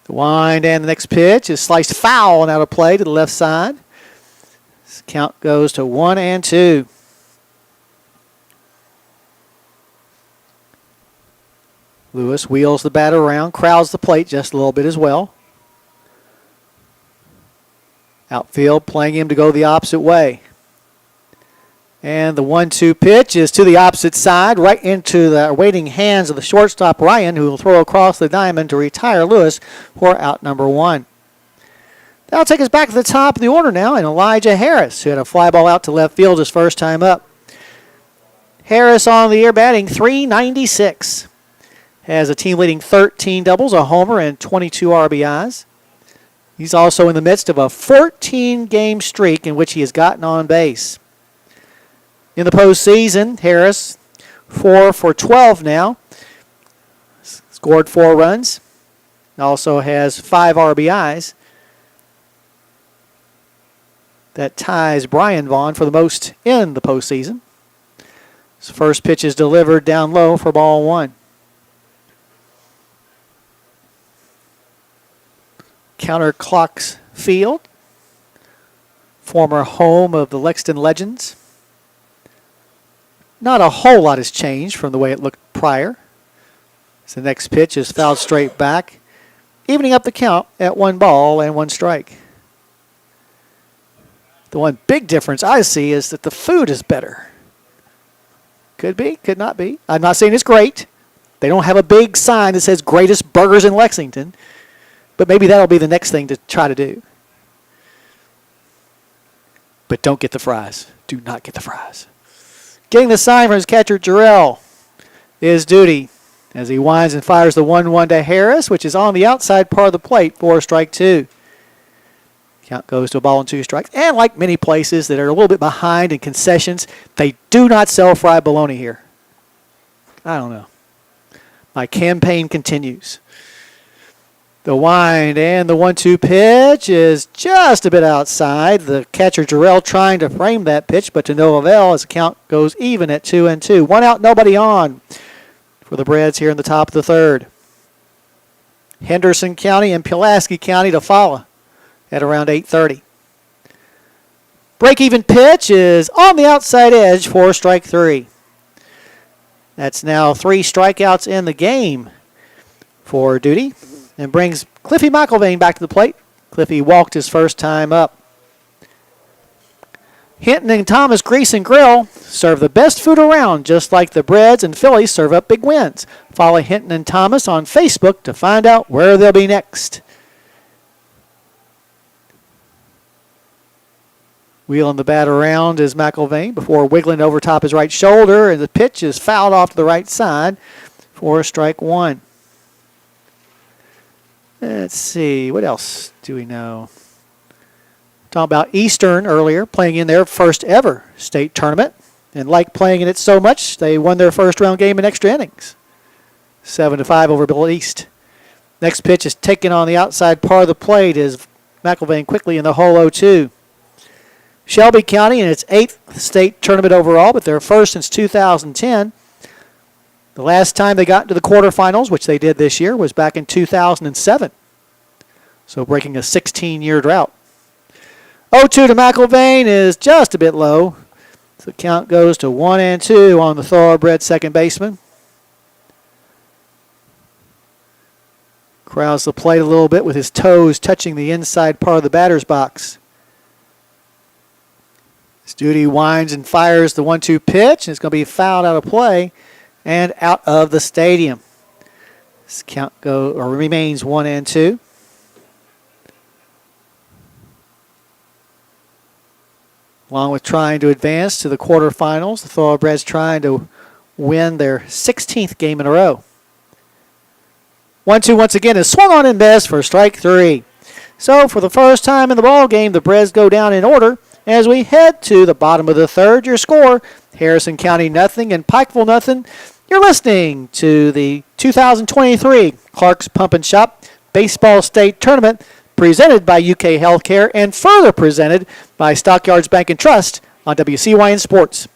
A: The wind and the next pitch is sliced foul and out of play to the left side. This count goes to 1-2. Lewis wheels the bat around, crowds the plate just a little bit as well. Outfield playing him to go the opposite way. And the 1-2 pitch is to the opposite side, right into the waiting hands of the shortstop, Ryan, who will throw across the diamond to retire Lewis for out number 1. That'll take us back to the top of the order now, and Elijah Harris, who had a fly ball out to left field his first time up. Harris on the year batting .396. Has a team-leading 13 doubles, a homer, and 22 RBIs. He's also in the midst of a 14-game streak in which he has gotten on base. In the postseason, Harris, 4 for 12 now. Scored 4 runs. Also has 5 RBIs. That ties Brian Vaughn for the most in the postseason. His first pitch is delivered down low for ball 1. Counterclocks Field, former home of the Lexington Legends. Not a whole lot has changed from the way it looked prior. So the next pitch is fouled straight back, evening up the count at 1 ball and 1 strike. The one big difference I see is that the food is better. Could be, could not be. I'm not saying it's great. They don't have a big sign that says greatest burgers in Lexington. But maybe that'll be the next thing to try to do. But don't get the fries. Do not get the fries. Getting the sign from his catcher, Jarrell, is Duty as he winds and fires the 1-1 to Harris, which is on the outside part of the plate for strike 2. Count goes to a ball and 2 strikes. And like many places that are a little bit behind in concessions, they do not sell fried bologna here. I don't know. My campaign continues. The wind and the 1-2 pitch is just a bit outside. The catcher, Jarrell, trying to frame that pitch, but to no avail as the count goes even at 2-2. 1 out, nobody on for the Breds here in the top of the 3rd. Henderson County and Pulaski County to follow at around 8:30. Break-even pitch is on the outside edge for strike 3. That's now 3 strikeouts in the game for Duty. And brings Cliffy McIlvaine back to the plate. Cliffy walked his first time up. Hinton and Thomas Grease and Grill serve the best food around, just like the Breds and Phillies serve up big wins. Follow Hinton and Thomas on Facebook to find out where they'll be next. Wheeling the bat around is McIlvaine before wiggling over top his right shoulder, and the pitch is fouled off to the right side for strike 1. Let's see, what else do we know? Talking about Eastern earlier, playing in their first ever state tournament. And like playing in it so much, they won their first round game in extra innings. 7-5 over Bill East. Next pitch is taken on the outside part of the plate as McIlvaine quickly in the hole 0-2. Shelby County in its 8th state tournament overall, but their first since 2010. The last time they got into the quarterfinals, which they did this year, was back in 2007. So breaking a 16-year drought. 0-2 to McIlvaine is just a bit low. So the count goes to 1-2 on the thoroughbred second baseman. Crowds the plate a little bit with his toes touching the inside part of the batter's box. Duty winds and fires the 1-2 pitch, and it's going to be fouled out of play and out of the stadium. This count remains 1-2. Along with trying to advance to the quarterfinals, the Thoroughbreds trying to win their 16th game in a row. 1-2 once again is swung on and missed for strike 3. So for the first time in the ball game, the Breds go down in order. As we head to the bottom of the 3rd, your score, Harrison County nothing and Pikeville nothing. You're listening to the 2023 Clark's Pump and Shop Baseball State Tournament presented by UK Healthcare and further presented by Stockyards Bank and Trust on WCYN Sports.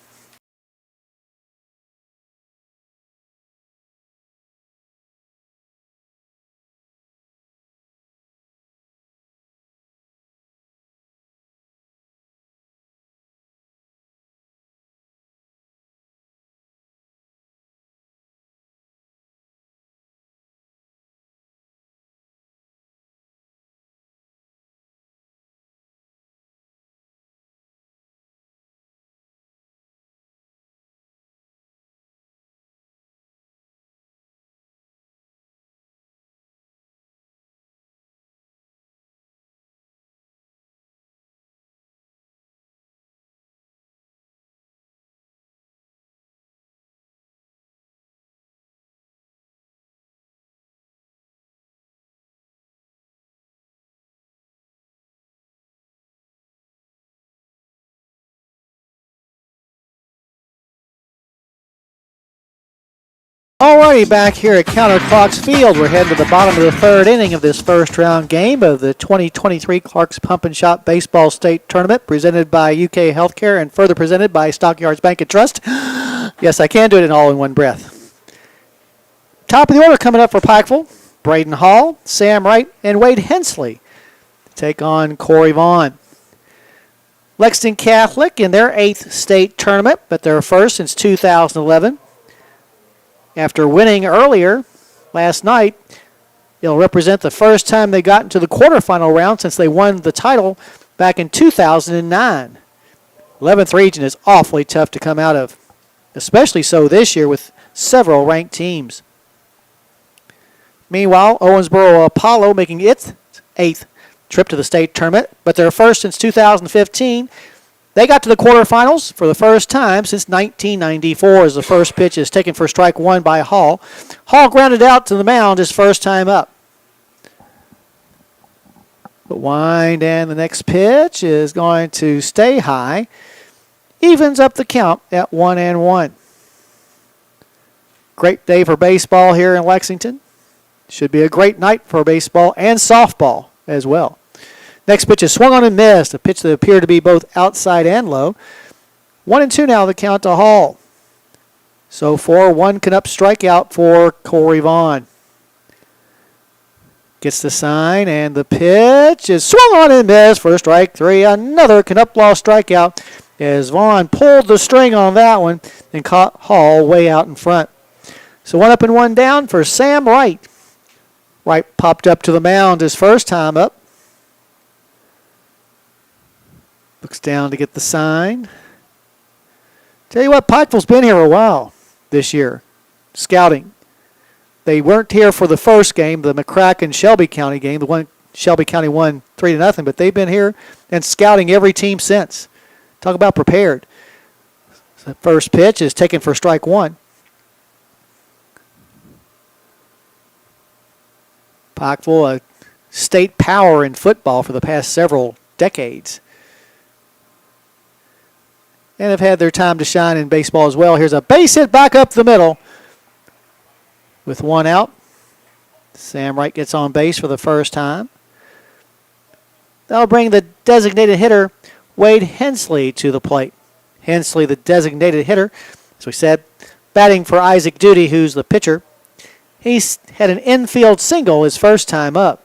A: Alrighty, back here at Counterclocks Field, we're heading to the bottom of the third inning of this first round game of the 2023 Clark's Pump and Shop Baseball State Tournament, presented by UK Healthcare and further presented by Stockyards Bank and Trust. Yes, I can do it all in one breath. Top of the order coming up for Pikeville, Braden Hall, Sam Wright, and Wade Hensley take on Corey Vaughn. Lexington Catholic in their 8th state tournament, but their first since 2011. After winning earlier last night, it'll represent the first time they got into the quarterfinal round since they won the title back in 2009. 11th region is awfully tough to come out of, especially so this year with several ranked teams. Meanwhile, Owensboro Apollo making its 8th trip to the state tournament, but their first since 2015. They got to the quarterfinals for the first time since 1994 as the first pitch is taken for strike one by Hall. Hall grounded out to the mound his first time up. The wind and the next pitch is going to stay high. Evens up the count at 1-1. Great day for baseball here in Lexington. Should be a great night for baseball and softball as well. Next pitch is swung on and missed, a pitch that appeared to be both outside and low. 1-2 now the count to Hall. So 4-1 Canup strikeout for Corey Vaughn. Gets the sign, and the pitch is swung on and missed for strike three. Another Canup Law strikeout as Vaughn pulled the string on that one and caught Hall way out in front. So 1 up and 1 down for Sam Wright. Wright popped up to the mound his first time up. Looks down to get the sign. Tell you what, Pikeville's been here a while this year, scouting. They weren't here for the first game, the McCracken-Shelby County game. The one Shelby County won 3-0, but they've been here and scouting every team since. Talk about prepared. The first pitch is taken for strike one. Pikeville, a state power in football for the past several decades. And have had their time to shine in baseball as well. Here's a base hit back up the middle with 1 out. Sam Wright gets on base for the first time. That'll bring the designated hitter, Wade Hensley, to the plate. Hensley, the designated hitter, as we said, batting for Isaac Duty, who's the pitcher. He's had an infield single his first time up.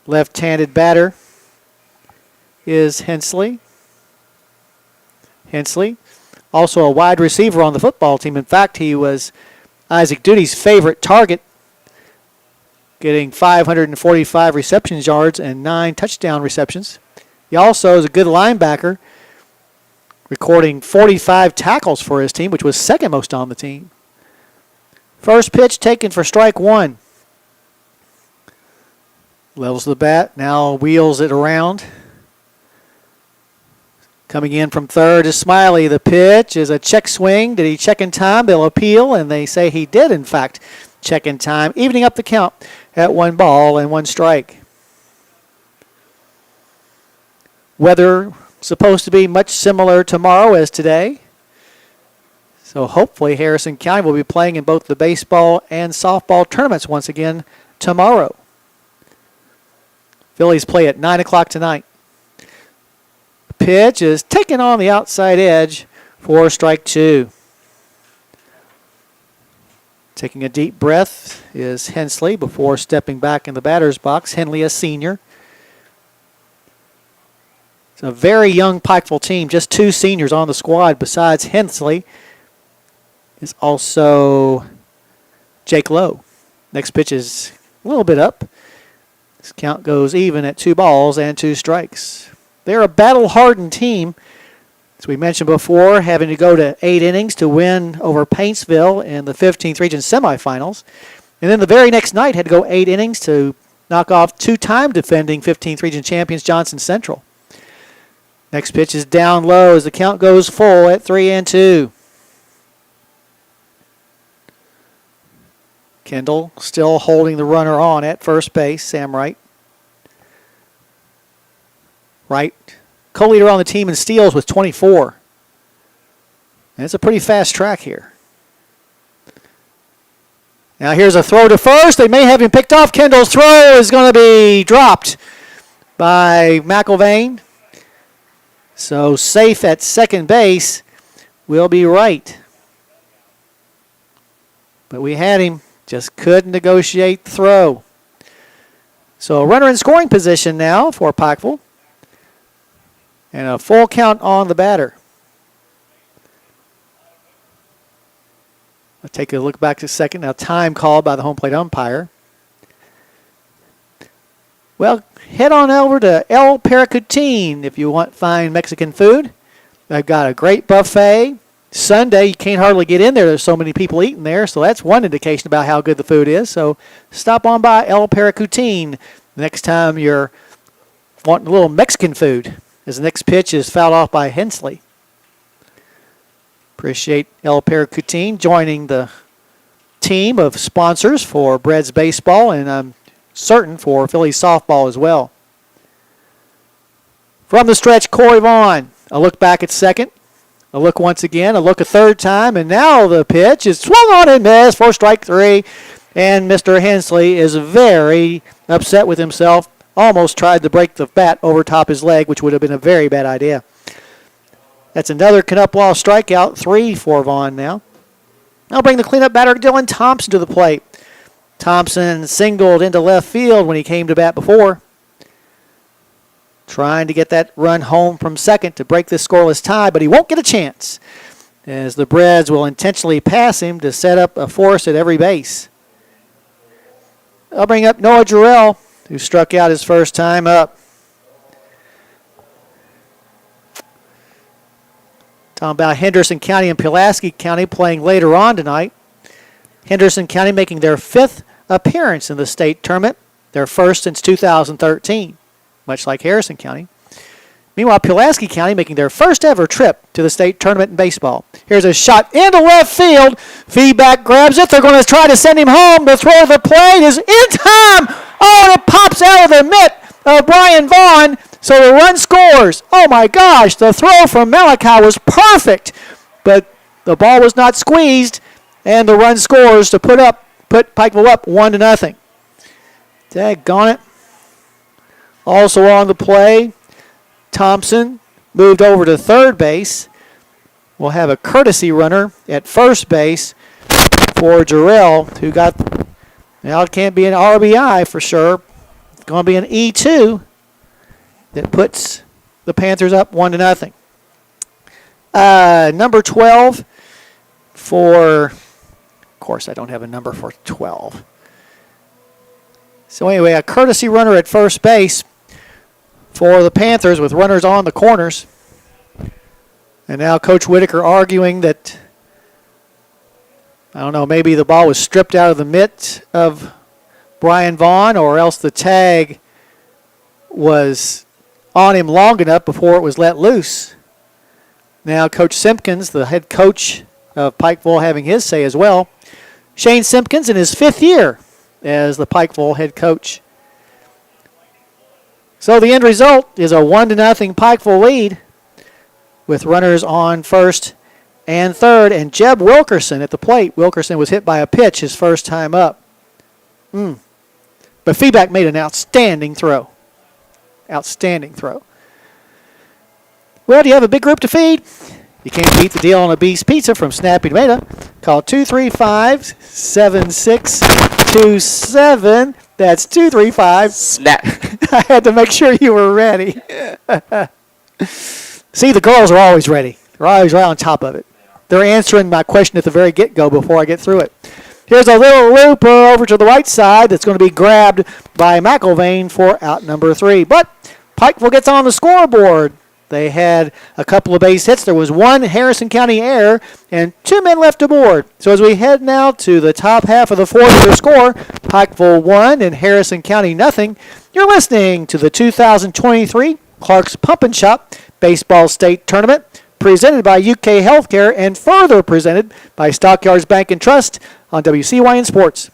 A: Left-handed batter is Hensley. Hensley, also a wide receiver on the football team. In fact, he was Isaac Duty's favorite target, getting 545 reception yards and 9 touchdown receptions. He also is a good linebacker, recording 45 tackles for his team, which was second most on the team. First pitch taken for strike one. Levels the bat, now wheels it around. Coming in from third is Smiley. The pitch is a check swing. Did he check in time? They'll appeal, and they say he did, in fact, check in time, evening up the count at 1 ball and 1 strike. Weather supposed to be much similar tomorrow as today. So hopefully Harrison County will be playing in both the baseball and softball tournaments once again tomorrow. Phillies play at 9 o'clock tonight. Pitch is taken on the outside edge for strike 2. Taking a deep breath is Hensley before stepping back in the batter's box. Henley, a senior. It's a very young Pikeville team, just 2 seniors on the squad besides Hensley. Is also Jake Lowe. Next pitch is a little bit up. This count goes even at 2 balls and 2 strikes. They're a battle-hardened team, as we mentioned before, having to go to 8 innings to win over Paintsville in the 15th Region semifinals. And then the very next night had to go 8 innings to knock off 2-time defending 15th Region champions Johnson Central. Next pitch is down low as the count goes full at 3-2. Kendall still holding the runner on at first base, Sam Wright. Wright, co-leader on the team in steals with 24. And it's a pretty fast track here. Now here's a throw to first. They may have him picked off. Kendall's throw is going to be dropped by McIlvain. So safe at second base will be Wright. But we had him. Just couldn't negotiate the throw. So a runner in scoring position now for Pikeville. And a full count on the batter. I'll take a look back to second. Now time called by the home plate umpire. Well, head on over to El Pericutine if you want fine Mexican food. They've got a great buffet. Sunday, you can't hardly get in there. There's so many people eating there, so that's one indication about how good the food is. So stop on by El Pericutine next time you're wanting a little Mexican food, as the next pitch is fouled off by Hensley. Appreciate El Pericutine joining the team of sponsors for Breds baseball, and I'm certain for Phillies softball as well. From the stretch, Corey Vaughn. A look back at second. A look once again, a look a third time, and now the pitch is swung on and missed for strike 3. And Mr. Hensley is very upset with himself. Almost tried to break the bat over top his leg, which would have been a very bad idea. That's another Knupwall strikeout, 3 for Vaughn now. I'll bring the cleanup batter Dylan Thompson to the plate. Thompson singled into left field when he came to bat before. Trying to get that run home from second to break this scoreless tie, but he won't get a chance, as the Breds will intentionally pass him to set up a force at every base. I'll bring up Noah Jarrell, who struck out his first time up. Talking about Henderson County and Pulaski County playing later on tonight. Henderson County making their 5th appearance in the state tournament, their first since 2013. Much like Harrison County. Meanwhile, Pulaski County making their first ever trip to the state tournament in baseball. Here's a shot into left field. Feedback grabs it. They're going to try to send him home. The throw to the plate is in time. Oh, and it pops out of the mitt of Brian Vaughn. So the run scores. Oh, my gosh. The throw from Malachi was perfect. But the ball was not squeezed. And the run scores to put Pikeville up 1-0. Daggone it. Also on the play, Thompson moved over to third base. We'll have a courtesy runner at first base for Jarrell, who got, now it can't be an RBI for sure. It's going to be an E2 that puts the Panthers up 1-0. Number 12 for, of course I don't have a number for 12. So anyway, a courtesy runner at first base for the Panthers with runners on the corners. And now Coach Whitaker arguing that, I don't know, maybe the ball was stripped out of the mitt of Brian Vaughn, or else the tag was on him long enough before it was let loose. Now Coach Simpkins, the head coach of Pikeville, having his say as well. Shane Simpkins in his 5th year as the Pikeville head coach. So the end result is a 1-0 Pikeville lead with runners on first and third. And Jeb Wilkerson at the plate. Wilkerson was hit by a pitch his first time up. But feedback made an outstanding throw. Outstanding throw. Well, do you have a big group to feed? You can't beat the deal on a Beast Pizza from Snappy Tomato. Call 235-7627. That's 235.
C: Snap.
A: I had to make sure you were ready. See, the girls are always ready. They're always right on top of it. They're answering my question at the very get-go before I get through it. Here's a little looper over to the right side that's going to be grabbed by McIlvain for out number 3. But Pikeville gets on the scoreboard. They had a couple of base hits. There was one Harrison County error and 2 men left aboard. So as we head now to the top half of the fourth with their score, Pikeville 1 and Harrison County nothing. You're listening to the 2023 Clark's Pump and Shop Baseball State Tournament, presented by UK Healthcare and further presented by Stockyards Bank and Trust on WCYN Sports.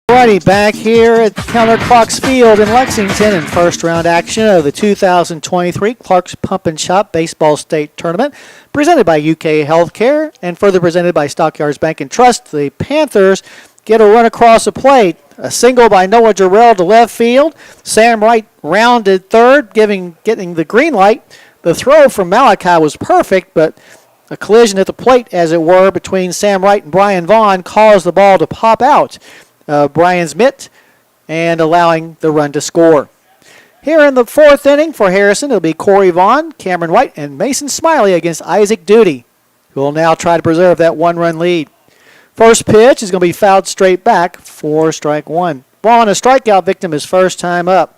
A: Alrighty, back here at Counterclocks Field in Lexington in first round action of the 2023 Clark's Pump and Shop Baseball State Tournament, presented by UK Healthcare and further presented by Stockyards Bank and Trust. The Panthers get a run across the plate. A single by Noah Jarrell to left field. Sam Wright rounded third, getting the green light. The throw from Malachi was perfect, but a collision at the plate, as it were, between Sam Wright and Brian Vaughn caused the ball to pop out Brian's mitt and allowing the run to score. Here in the fourth inning for Harrison, it'll be Corey Vaughn, Cameron White, and Mason Smiley against Isaac Duty, who will now try to preserve that one-run lead. First pitch is going to be fouled straight back for strike one. Vaughn, a strikeout victim, his first time up.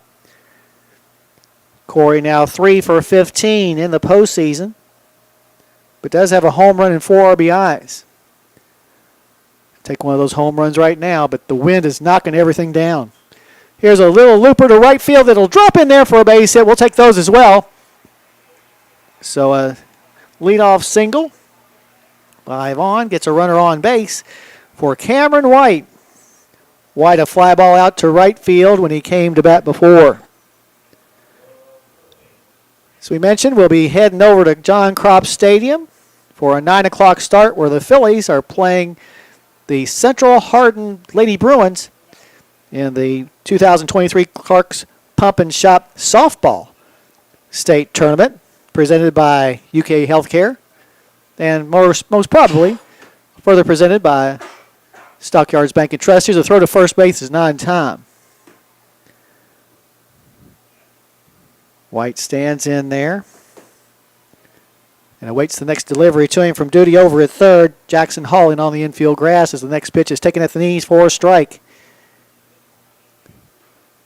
A: Corey now 3 for 15 in the postseason, but does have a home run and 4 RBIs. Take one of those home runs right now, but the wind is knocking everything down. Here's a little looper to right field that'll drop in there for a base hit. We'll take those as well. So a leadoff single by Vaughn gets a runner on base for Cameron White. White a fly ball out to right field when he came to bat before. As we mentioned, we'll be heading over to John Kropp Stadium for a 9 o'clock start where the Phillies are playing the Central Hardin Lady Bruins in the 2023 Clark's Pump and Shop Softball State Tournament, presented by UK Healthcare, and most probably further presented by Stockyards Bank and Trust. Here's a throw to first base is not in time. White stands in there and awaits the next delivery to him from Duty over at third. Jackson Hauling on the infield grass as the next pitch is taken at the knees for a strike.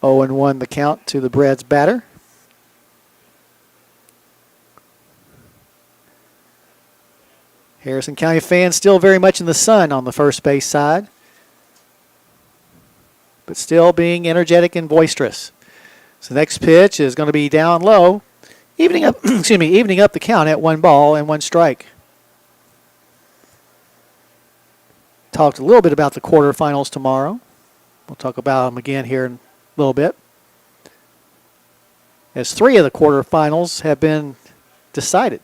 A: 0-1 the count to the Breds batter. Harrison County fans still very much in the sun on the first base side, but still being energetic and boisterous. So the next pitch is going to be down low, evening up the count at 1 ball and 1 strike. Talked a little bit about the quarterfinals tomorrow. We'll talk about them again here in a little bit, as 3 of the quarterfinals have been decided,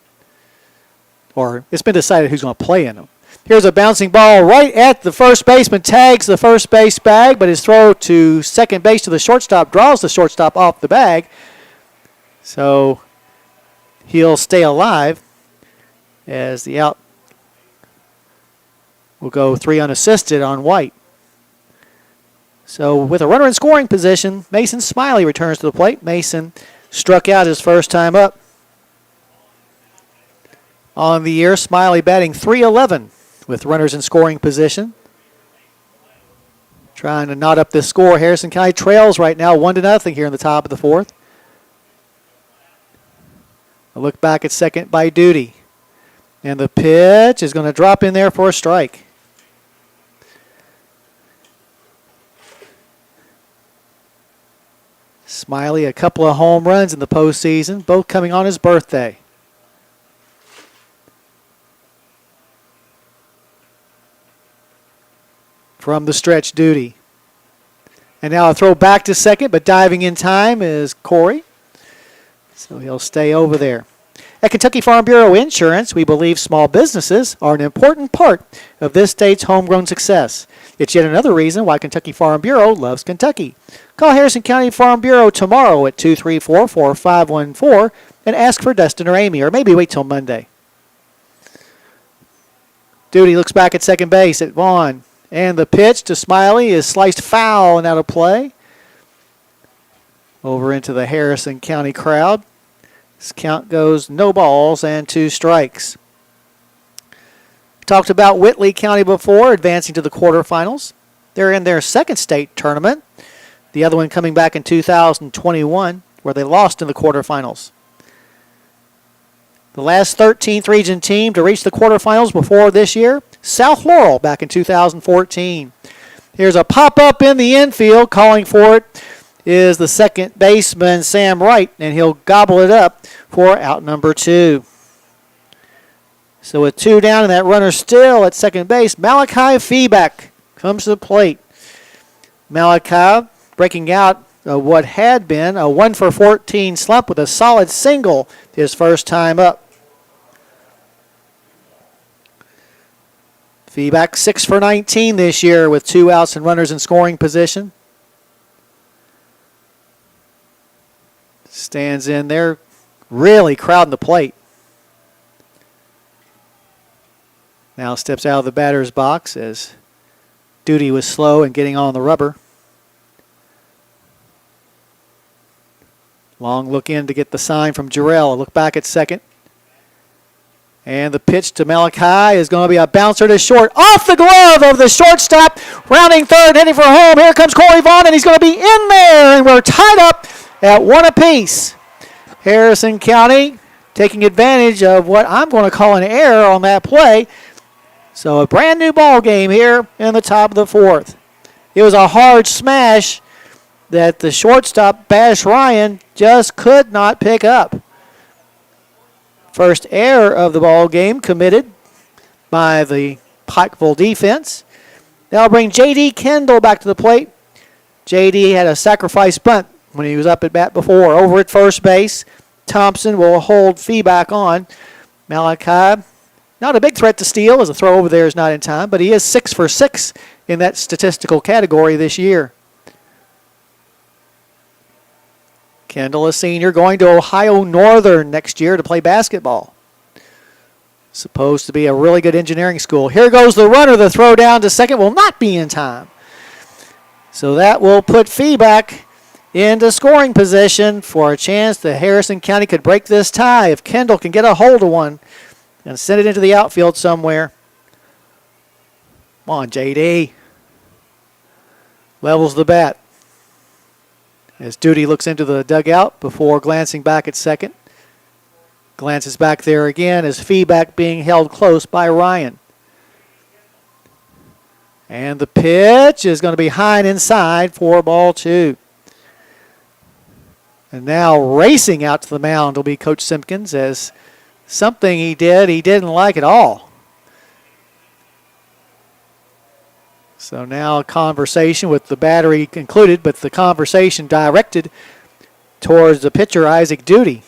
A: or it's been decided who's going to play in them. Here's a bouncing ball right at the first baseman, tags the first base bag, but his throw to second base to the shortstop draws the shortstop off the bag. So He'll stay alive as the out will go 3 unassisted on White. So with a runner in scoring position, Mason Smiley returns to the plate. Mason struck out his first time up. On the year, Smiley batting .311 with runners in scoring position. Trying to knot up this score. Harrison County trails right now 1-0 here in the top of the fourth. A look back at second by Duty. And the pitch is going to drop in there for a strike. Smiley, a couple of home runs in the postseason, both coming on his birthday. From the stretch, Duty. And now a throw back to second, but diving in time is Corey. So he'll stay over there. At Kentucky Farm Bureau Insurance, we believe small businesses are an important part of this state's homegrown success. It's yet another reason why Kentucky Farm Bureau loves Kentucky. Call Harrison County Farm Bureau tomorrow at 234-4514 and ask for Dustin or Amy, or maybe wait till Monday. Duty looks back at second base at Vaughn. And the pitch to Smiley is sliced foul and out of play. Over into the Harrison County crowd. This count goes no balls and 2 strikes. Talked about Whitley County before, advancing to the quarterfinals. They're in their second state tournament. The other one coming back in 2021, where they lost in the quarterfinals. The last 13th region team to reach the quarterfinals before this year, South Laurel back in 2014. Here's a pop-up in the infield. Calling for it is the second baseman, Sam Wright, and he'll gobble it up for out number 2. So with 2 down and that runner still at second base, Malachi Feeback comes to the plate. Malachi breaking out what had been a 1-for-14 slump with a solid single his first time up. Feeback 6-for-19 this year with 2 outs and runners in scoring position. Stands in there, really crowding the plate. Now steps out of the batter's box as Duty was slow in getting on the rubber. Long look in to get the sign from Jarrell. A look back at second. And the pitch to Malachi is going to be a bouncer to short. Off the glove of the shortstop. Rounding third, heading for home. Here comes Corey Vaughn, and he's going to be in there. And we're tied up at 1 apiece. Harrison County taking advantage of what I'm going to call an error on that play. So a brand new ball game here in the top of the fourth. It was a hard smash that the shortstop, Bash Ryan, just could not pick up. First error of the ball game committed by the Pikeville defense. They'll bring J.D. Kendall back to the plate. J.D. had a sacrifice bunt when he was up at bat before. Over at first base, Thompson will hold Feeback on. Malachi, not a big threat to steal as the throw over there is not in time, but he is 6-for-6 in that statistical category this year. Kendall, a senior, going to Ohio Northern next year to play basketball. Supposed to be a really good engineering school. Here goes the runner. The throw down to second will not be in time. So that will put Feeback into scoring position for a chance that Harrison County could break this tie if Kendall can get a hold of one and send it into the outfield somewhere. Come on, J.D. Levels the bat. As Duty looks into the dugout before glancing back at second. Glances back there again as Feeback being held close by Ryan. And the pitch is going to be high and inside for ball 2. And now racing out to the mound will be Coach Simpkins as something he didn't like at all. So now a conversation with the battery concluded, but the conversation directed towards the pitcher, Isaac Duty.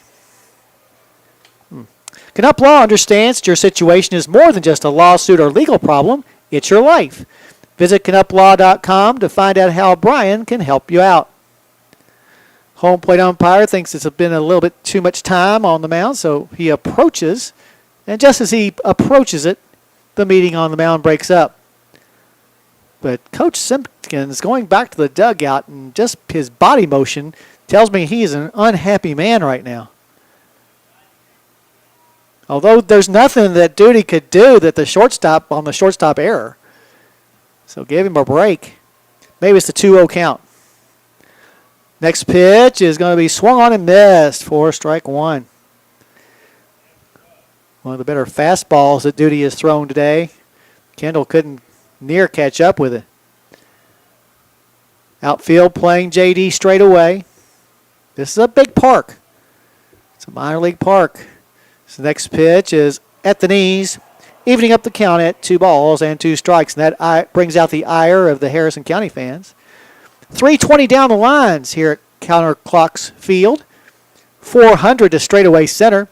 A: Canup Law understands that your situation is more than just a lawsuit or legal problem. It's your life. Visit canuplaw.com to find out how Brian can help you out. Home plate umpire thinks it's been a little bit too much time on the mound, so he approaches. And just as he approaches it, the meeting on the mound breaks up. But Coach Simpkins going back to the dugout, and just his body motion tells me he is an unhappy man right now. Although there's nothing that Duty could do that the shortstop on the shortstop error. So give him a break. Maybe it's the 2-0 count. Next pitch is going to be swung on and missed for strike one. One of the better fastballs that Duty has thrown today. Kendall couldn't near catch up with it. Outfield playing JD straight away. This is a big park. It's a minor league park. So the next pitch is at the knees, evening up the count at 2 strikes. And that brings out the ire of the Harrison County fans. 320 down the lines here at Counterclocks Field. 400 to straightaway center.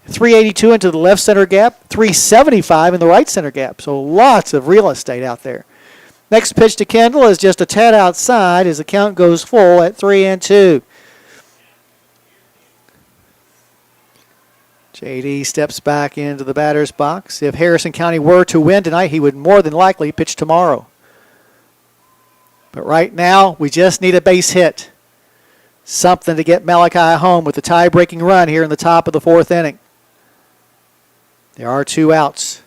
A: 382 into the left center gap. 375 in the right center gap. So lots of real estate out there. Next pitch to Kendall is just a tad outside as the count goes full at 3-2. JD steps back into the batter's box. If Harrison County were to win tonight, he would more than likely pitch tomorrow. But right now, we just need a base hit. Something to get Malachi home with the tie-breaking run here in the top of the 4th inning. There are 2 outs.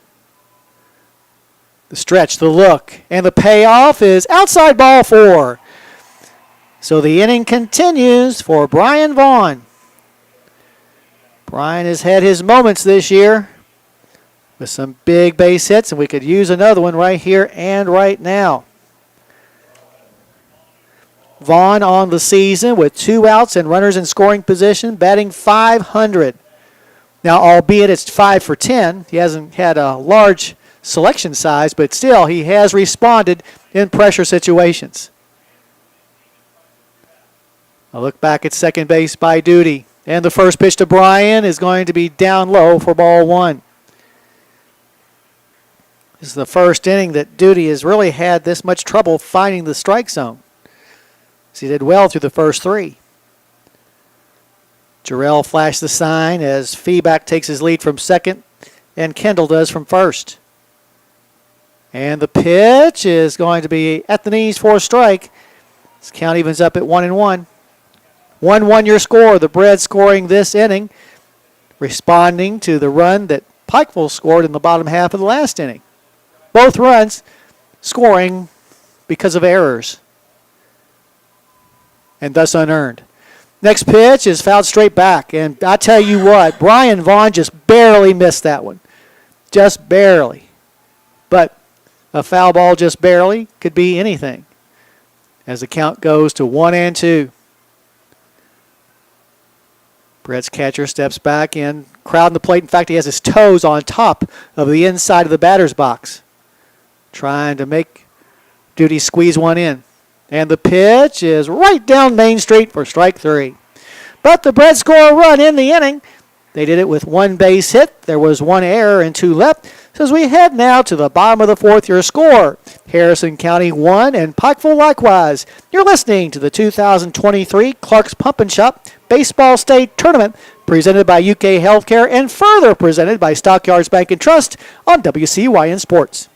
A: The stretch, the look, and the payoff is outside ball 4. So the inning continues for Brian Vaughn. Brian has had his moments this year with some big base hits, and we could use another one right here and right now. Vaughn on the season with 2 outs and runners in scoring position, batting .500. Now, albeit it's 5 for 10, he hasn't had a large selection size, but still he has responded in pressure situations. A look back at second base by Duty. And the first pitch to Brian is going to be down low for ball 1. This is the first inning that Duty has really had this much trouble finding the strike zone. So he did well through the first 3. Jarrell flashed the sign as Feeback takes his lead from second and Kendall does from first. And the pitch is going to be at the knees for a strike. This count evens up at 1-1. 1-1 your score. The Breds scoring this inning, responding to the run that Pikeville scored in the bottom half of the last inning. Both runs scoring because of errors and thus unearned. Next pitch is fouled straight back. And I tell you what, Brian Vaughn just barely missed that one. Just barely. But a foul ball just barely could be anything as the count goes to 1-2. Brett's catcher steps back in, crowding the plate. In fact, he has his toes on top of the inside of the batter's box, trying to make Duty squeeze one in. And the pitch is right down Main Street for strike 3. But the Breds score a run in the inning. They did it with 1 base hit. There was 1 error and 2 left. So as we head now to the bottom of the 4th, your score, Harrison County 1 and Pikeville likewise. You're listening to the 2023 Clark's Pump and Shop Baseball State Tournament presented by UK Healthcare and further presented by Stockyards Bank and Trust on WCYN Sports.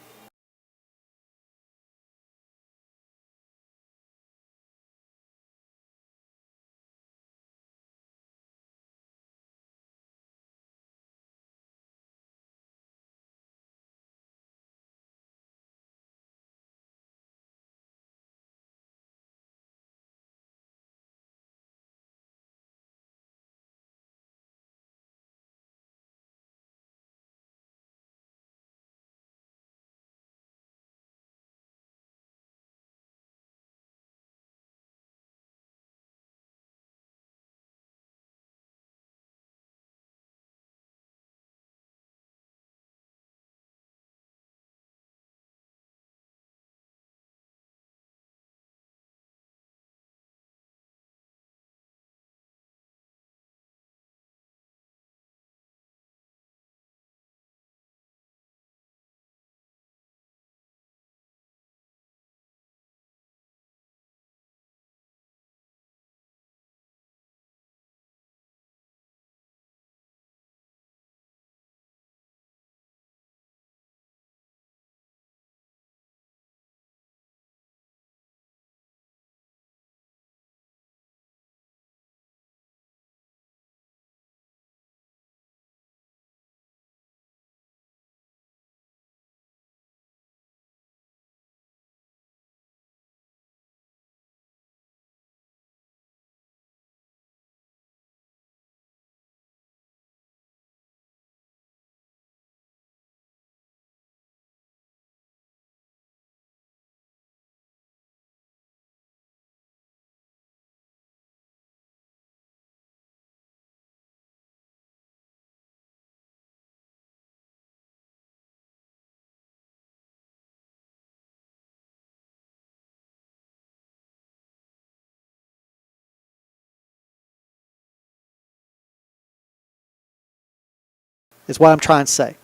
A: is what I'm trying to say.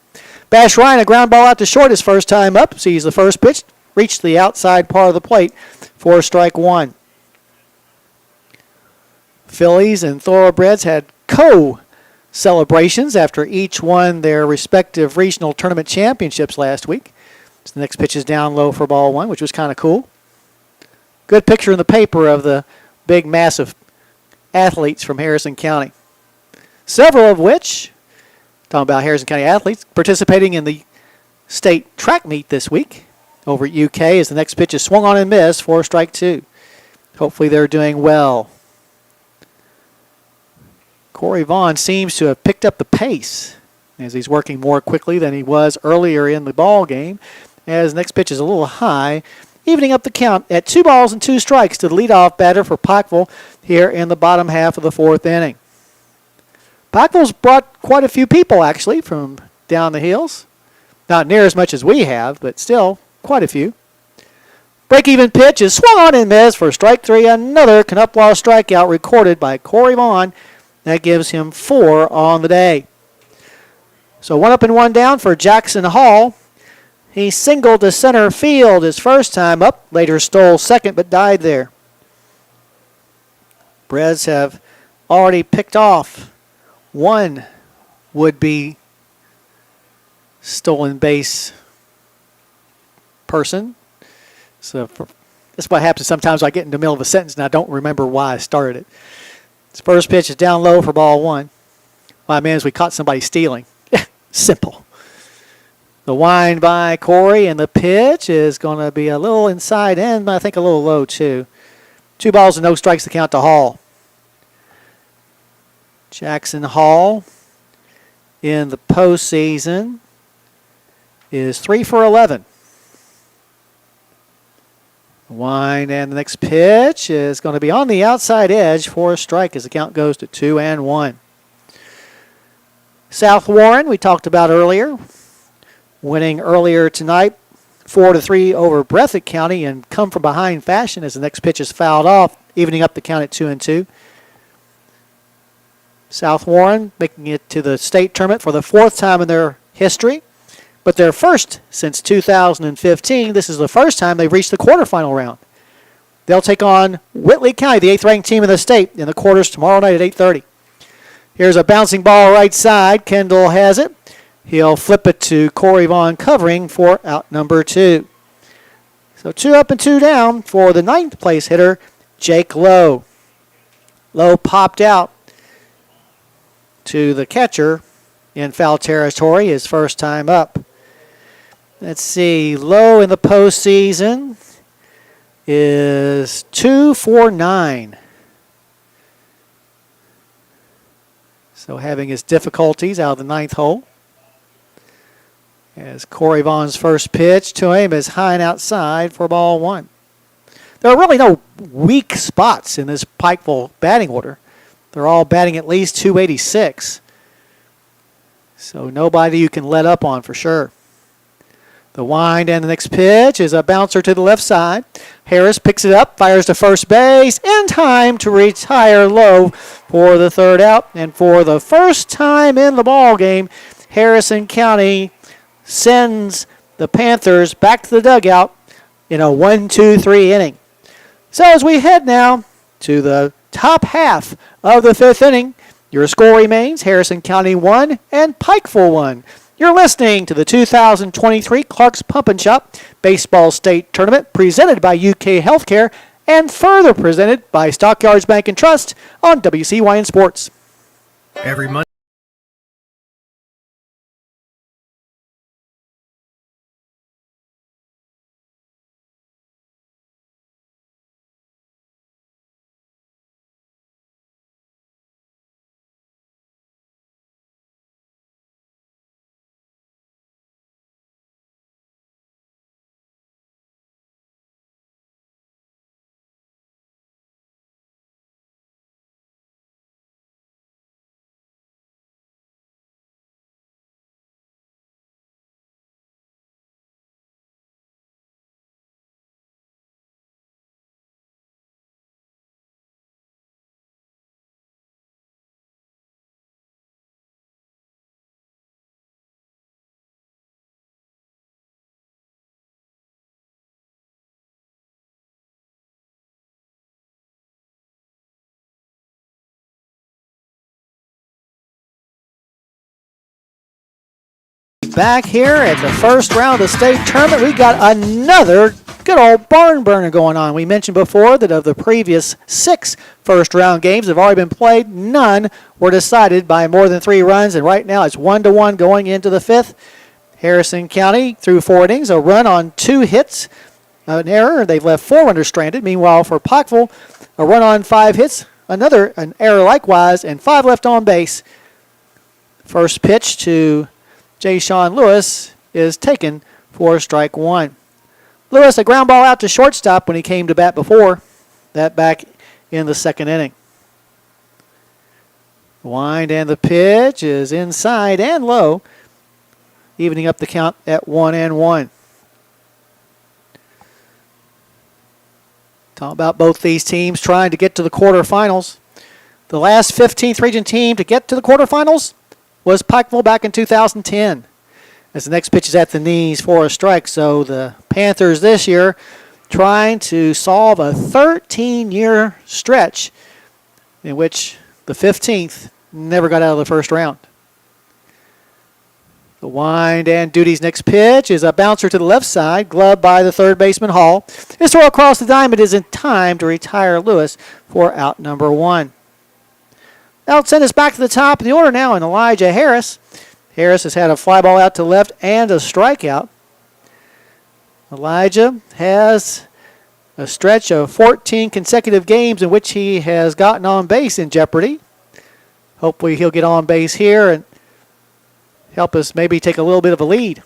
A: Bash Ryan, a ground ball out to short his first time up. Sees the first pitch, reached the outside part of the plate for strike one. Phillies and Thoroughbreds had celebrations after each won their respective regional tournament championships last week. So the next pitch is down low for ball one, which was kind of cool. Good picture in the paper of the big, massive athletes from Harrison County. Several of which, talking about Harrison County athletes, participating in the state track meet this week over at UK as the next pitch is swung on and missed for strike two. Hopefully they're doing well. Corey Vaughn seems to have picked up the pace as he's working more quickly than he was earlier in the ball game. As the next pitch is a little high, evening up the count at 2 balls and 2 strikes to the leadoff batter for Pikeville here in the bottom half of the fourth inning. Pikeville's brought quite a few people, actually, from down the hills. Not near as much as we have, but still quite a few. Break-even pitch is swung on and missed for strike three. Another Knuplau strikeout recorded by Corey Vaughn. That gives him 4 on the day. So 1 up and 1 down for Jackson Hall. He singled to center field his first time up. Later stole second, but died there. Breds have already picked off one would-be stolen base person. So that's what happens sometimes. I get in the middle of a sentence and I don't remember why I started it. His first pitch is down low for ball one. What I mean is we caught somebody stealing. Simple. The wind by Corey, and the pitch is going to be a little inside end, but I think a little low too. 2 balls and no strikes to count to Hall. Jackson Hall in the postseason is 3 for 11. Wind, and the next pitch is going to be on the outside edge for a strike as the count goes to 2-1. South Warren, we talked about earlier, winning earlier tonight 4-3 over Breathitt County and come from behind fashion as the next pitch is fouled off, evening up the count at 2-2. South Warren making it to the state tournament for the 4th time in their history, but their first since 2015. This is the first time they've reached the quarterfinal round. They'll take on Whitley County, the 8th-ranked team in the state, in the quarters tomorrow night at 8:30. Here's a bouncing ball right side. Kendall has it. He'll flip it to Corey Vaughn covering for out number 2. So 2 up and 2 down for the 9th place hitter, Jake Lowe. Lowe popped out to the catcher in foul territory his first time up. Let's see, Lowe in the postseason is 2 for 9. So having his difficulties out of the 9th hole. As Corey Vaughn's first pitch to him is high and outside for ball one. There are really no weak spots in this Pikeville batting order. They're all batting at least 286. So nobody you can let up on for sure. The wind and the next pitch is a bouncer to the left side. Harris picks it up, fires to first base, in time to retire Lowe for the 3rd out. And for the first time in the ball game, Harrison County sends the Panthers back to the dugout in a 1-2-3 inning. So as we head now to the top half of the 5th inning, your score remains Harrison County 1 and Pikeville 1. You're listening to the 2023 Clark's Pump and Shop Baseball State Tournament presented by UK Healthcare and further presented by Stockyards Bank and Trust on WCYN Sports.
C: Every Monday.
A: Back here at the first round of the state tournament, we got another good old barn burner going on. We mentioned before that of the previous 6 first-round games that have already been played, none were decided by more than 3 runs, and right now it's 1-1 going into the 5th. Harrison County, through 4 innings, a run on 2 hits, an error. They've left 4 runners stranded. Meanwhile, for Pikeville, a run on 5 hits, an error likewise, and 5 left on base. First pitch to J. Sean Lewis is taken for strike 1. Lewis, a ground ball out to shortstop when he came to bat before. That back in the 2nd inning. Wind and the pitch is inside and low, evening up the count at 1-1. Talk about both these teams trying to get to the quarterfinals. The last 15th region team to get to the quarterfinals was Pikeville back in 2010. As the next pitch is at the knees for a strike. So the Panthers this year trying to solve a 13-year stretch in which the 15th never got out of the first round. The wind and Duty's next pitch is a bouncer to the left side, gloved by the third baseman Hall. His throw across the diamond is in time to retire Lewis for out number 1. That'll send us back to the top of the order now, and Elijah Harris. Harris has had a fly ball out to left and a strikeout. Elijah has a stretch of 14 consecutive games in which he has gotten on base in jeopardy. Hopefully he'll get on base here and help us maybe take a little bit of a lead.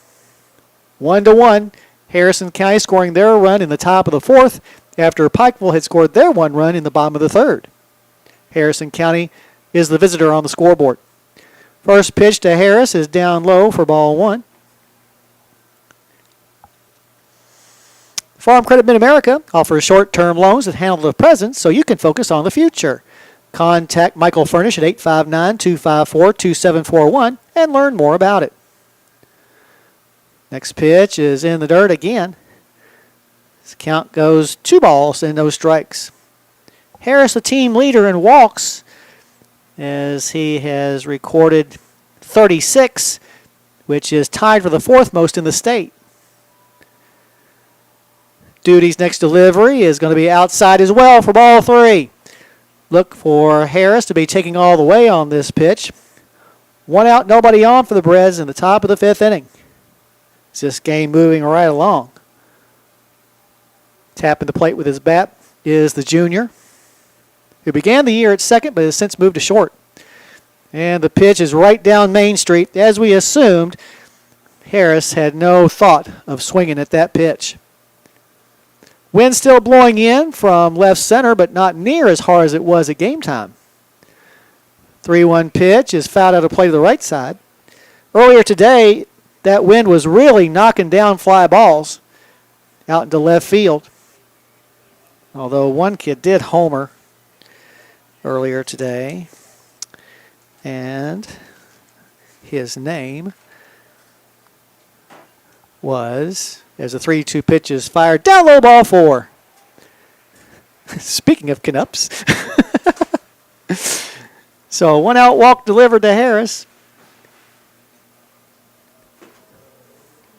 A: 1-1. Harrison County scoring their run in the top of the 4th after Pikeville had scored their 1 run in the bottom of the 3rd. Harrison County is the visitor on the scoreboard. First pitch to Harris is down low for ball 1. Farm Credit Mid-America offers short-term loans that handle the present so you can focus on the future. Contact Michael Furnish at 859-254-2741 and learn more about it. Next pitch is in the dirt again. This count goes 2 balls and no strikes. Harris, the team leader in walks, as he has recorded 36, which is tied for the 4th most in the state. Duty's next delivery is going to be outside as well for ball 3. Look for Harris to be taking all the way on this pitch. 1 out, nobody on for the Breds in the top of the 5th inning. It's this game moving right along. Tapping the plate with his bat is the junior, who began the year at second but has since moved to short. And the pitch is right down Main Street. As we assumed, Harris had no thought of swinging at that pitch. Wind still blowing in from left center, but not near as hard as it was at game time. 3-1 pitch is fouled out of play to the right side. Earlier today, that wind was really knocking down fly balls out into left field. Although one kid did homer earlier today, and his name was, as the 3-2 pitch is fired, down low, ball 4. Speaking of Canups. So 1 out walk delivered to Harris.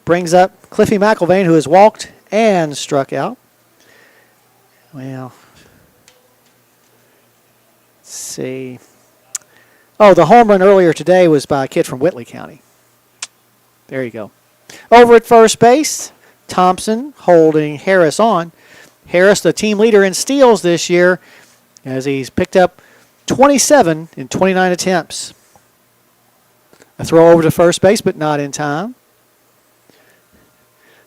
A: Brings up Cliffy McIlvain, who has walked and struck out. Well, let's see. Oh, the home run earlier today was by a kid from Whitley County. There you go. Over at first base, Thompson holding Harris on. Harris, the team leader in steals this year, as he's picked up 27 in 29 attempts. A throw over to first base, but not in time.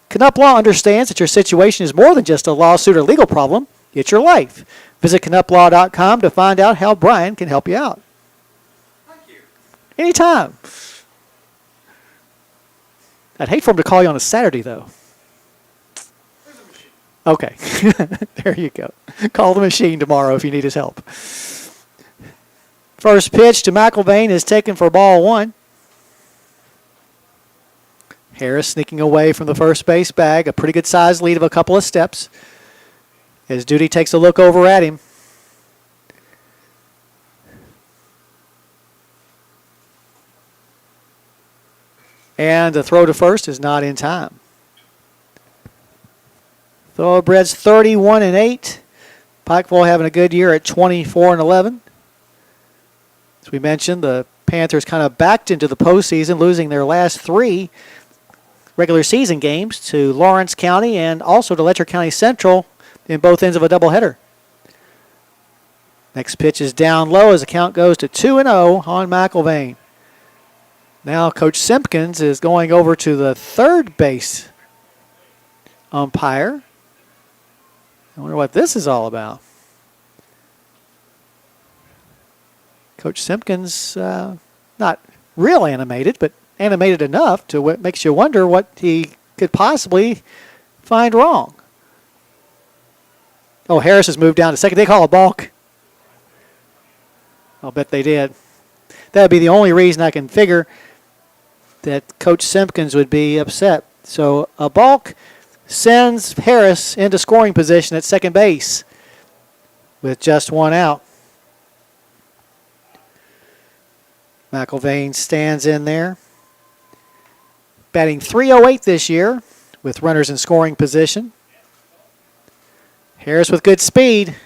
A: Canup Law understands that your situation is more than just a lawsuit or legal problem. It's your life. Visit canuplaw.com to find out how Brian can help you out.
B: Thank you.
A: Anytime. I'd hate for him to call you on a Saturday, though. Okay. There you go. Call the machine tomorrow if you need his help. First pitch to McIlvain is taken for ball 1. Harris sneaking away from the first base bag. A pretty good sized lead of a couple of steps. As Duty takes a look over at him. And the throw to first is not in time. Thoroughbreds 31-8. Pikeville having a good year at 24-11. As we mentioned, the Panthers kind of backed into the postseason, losing their last 3 regular season games to Lawrence County and also to Letcher County Central in both ends of a doubleheader. Next pitch is down low as the count goes to 2-0 on McIlvain. Now Coach Simpkins is going over to the third base umpire. I wonder what this is all about. Coach Simpkins, not real animated, but animated enough to what makes you wonder what he could possibly find wrong. Oh, Harris has moved down to second. They call a balk. I'll bet they did. That would be the only reason I can figure that Coach Simpkins would be upset. So a balk sends Harris into scoring position at second base with just 1 out. McIlvain stands in there. Batting .308 this year with runners in scoring position. Harris with good speed.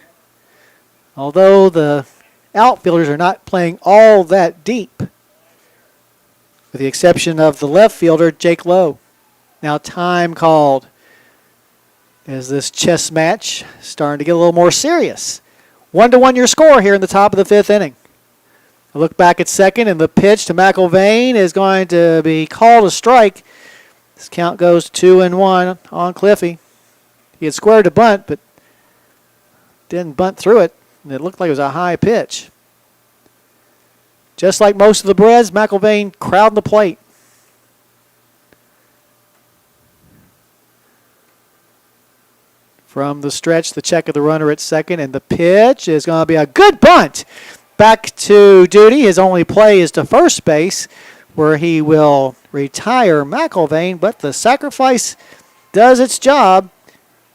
A: Although the outfielders are not playing all that deep, with the exception of the left fielder, Jake Lowe. Now time called as this chess match starting to get a little more serious. 1-1 your score here in the top of the 5th inning. A look back at second, and the pitch to McIlvain is going to be called a strike. This count goes 2-1 on Cliffy. He had squared to bunt, but didn't bunt through it, and it looked like it was a high pitch. Just like most of the Breds, McIlvain crowding the plate. From the stretch, the check of the runner at second, and the pitch is going to be a good bunt. Back to duty. His only play is to first base, where he will retire McIlvain, but the sacrifice does its job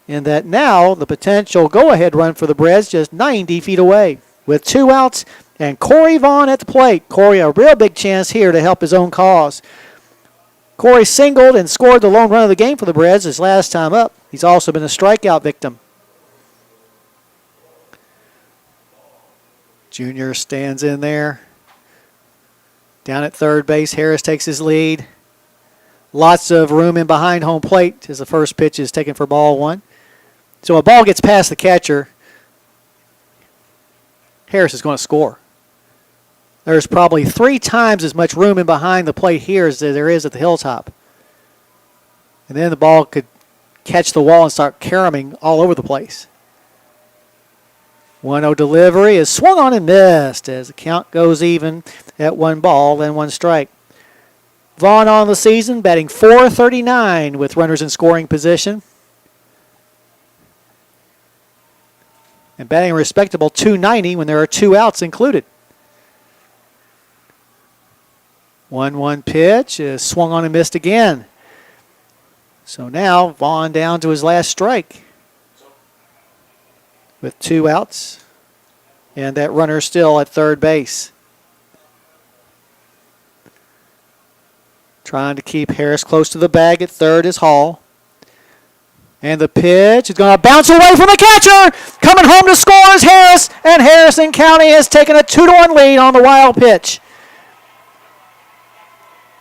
A: in that now the potential go-ahead run for the Breds just 90 feet away. With 2 outs and Corey Vaughn at the plate. Corey, a real big chance here to help his own cause. Corey singled and scored the lone run of the game for the Breds his last time up. He's also been a strikeout victim. Junior stands in there. Down at third base, Harris takes his lead. Lots of room in behind home plate as the first pitch is taken for ball 1. So a ball gets past the catcher. Harris is going to score. There's probably 3 times as much room in behind the plate here as there is at the Hilltop. And then the ball could catch the wall and start caroming all over the place. 1-0 delivery is swung on and missed as the count goes even at 1 ball and 1 strike. Vaughn on the season, batting .439 with runners in scoring position. And batting a respectable .290 when there are 2 outs included. 1-1 pitch is swung on and missed again. So now Vaughn down to his last strike with 2 outs, and that runner still at third base. Trying to keep Harris close to the bag at third is Hall. And the pitch is going to bounce away from the catcher. Coming home to score is Harris, and Harrison County has taken a 2-1 lead on the wild pitch.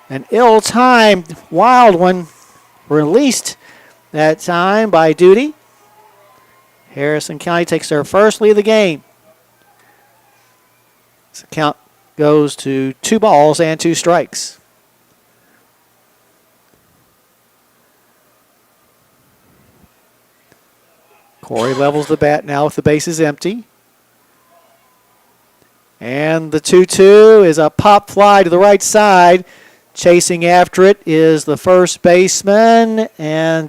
A: An ill-timed wild one released that time by Duty. Harrison County takes their first lead of the game. The count goes to 2 balls and 2 strikes. Corey levels the bat now with the bases empty. And the 2-2 is a pop fly to the right side. Chasing after it is the first baseman, and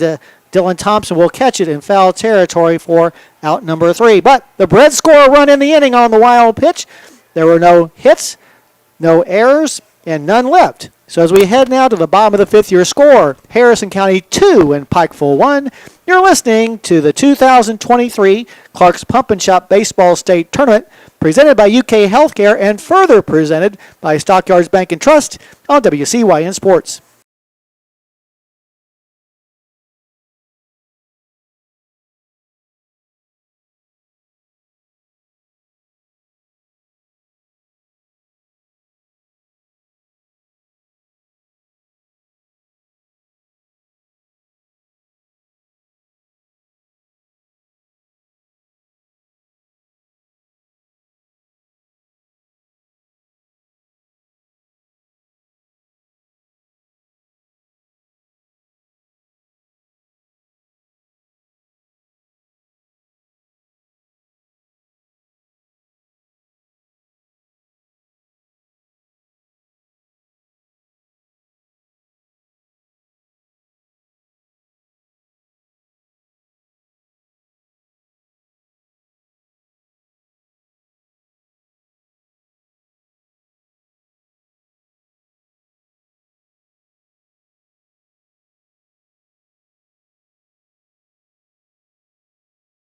A: Dylan Thompson will catch it in foul territory for out number 3. But the Breds score a run in the inning on the wild pitch. There were no hits, no errors, and none left. So as we head now to the bottom of the 5th, your score, Harrison County 2 and Pikeville 1. You're listening to the 2023 Clark's Pump and Shop Baseball State Tournament, presented by UK Healthcare and further presented by Stockyards Bank and Trust on WCYN Sports.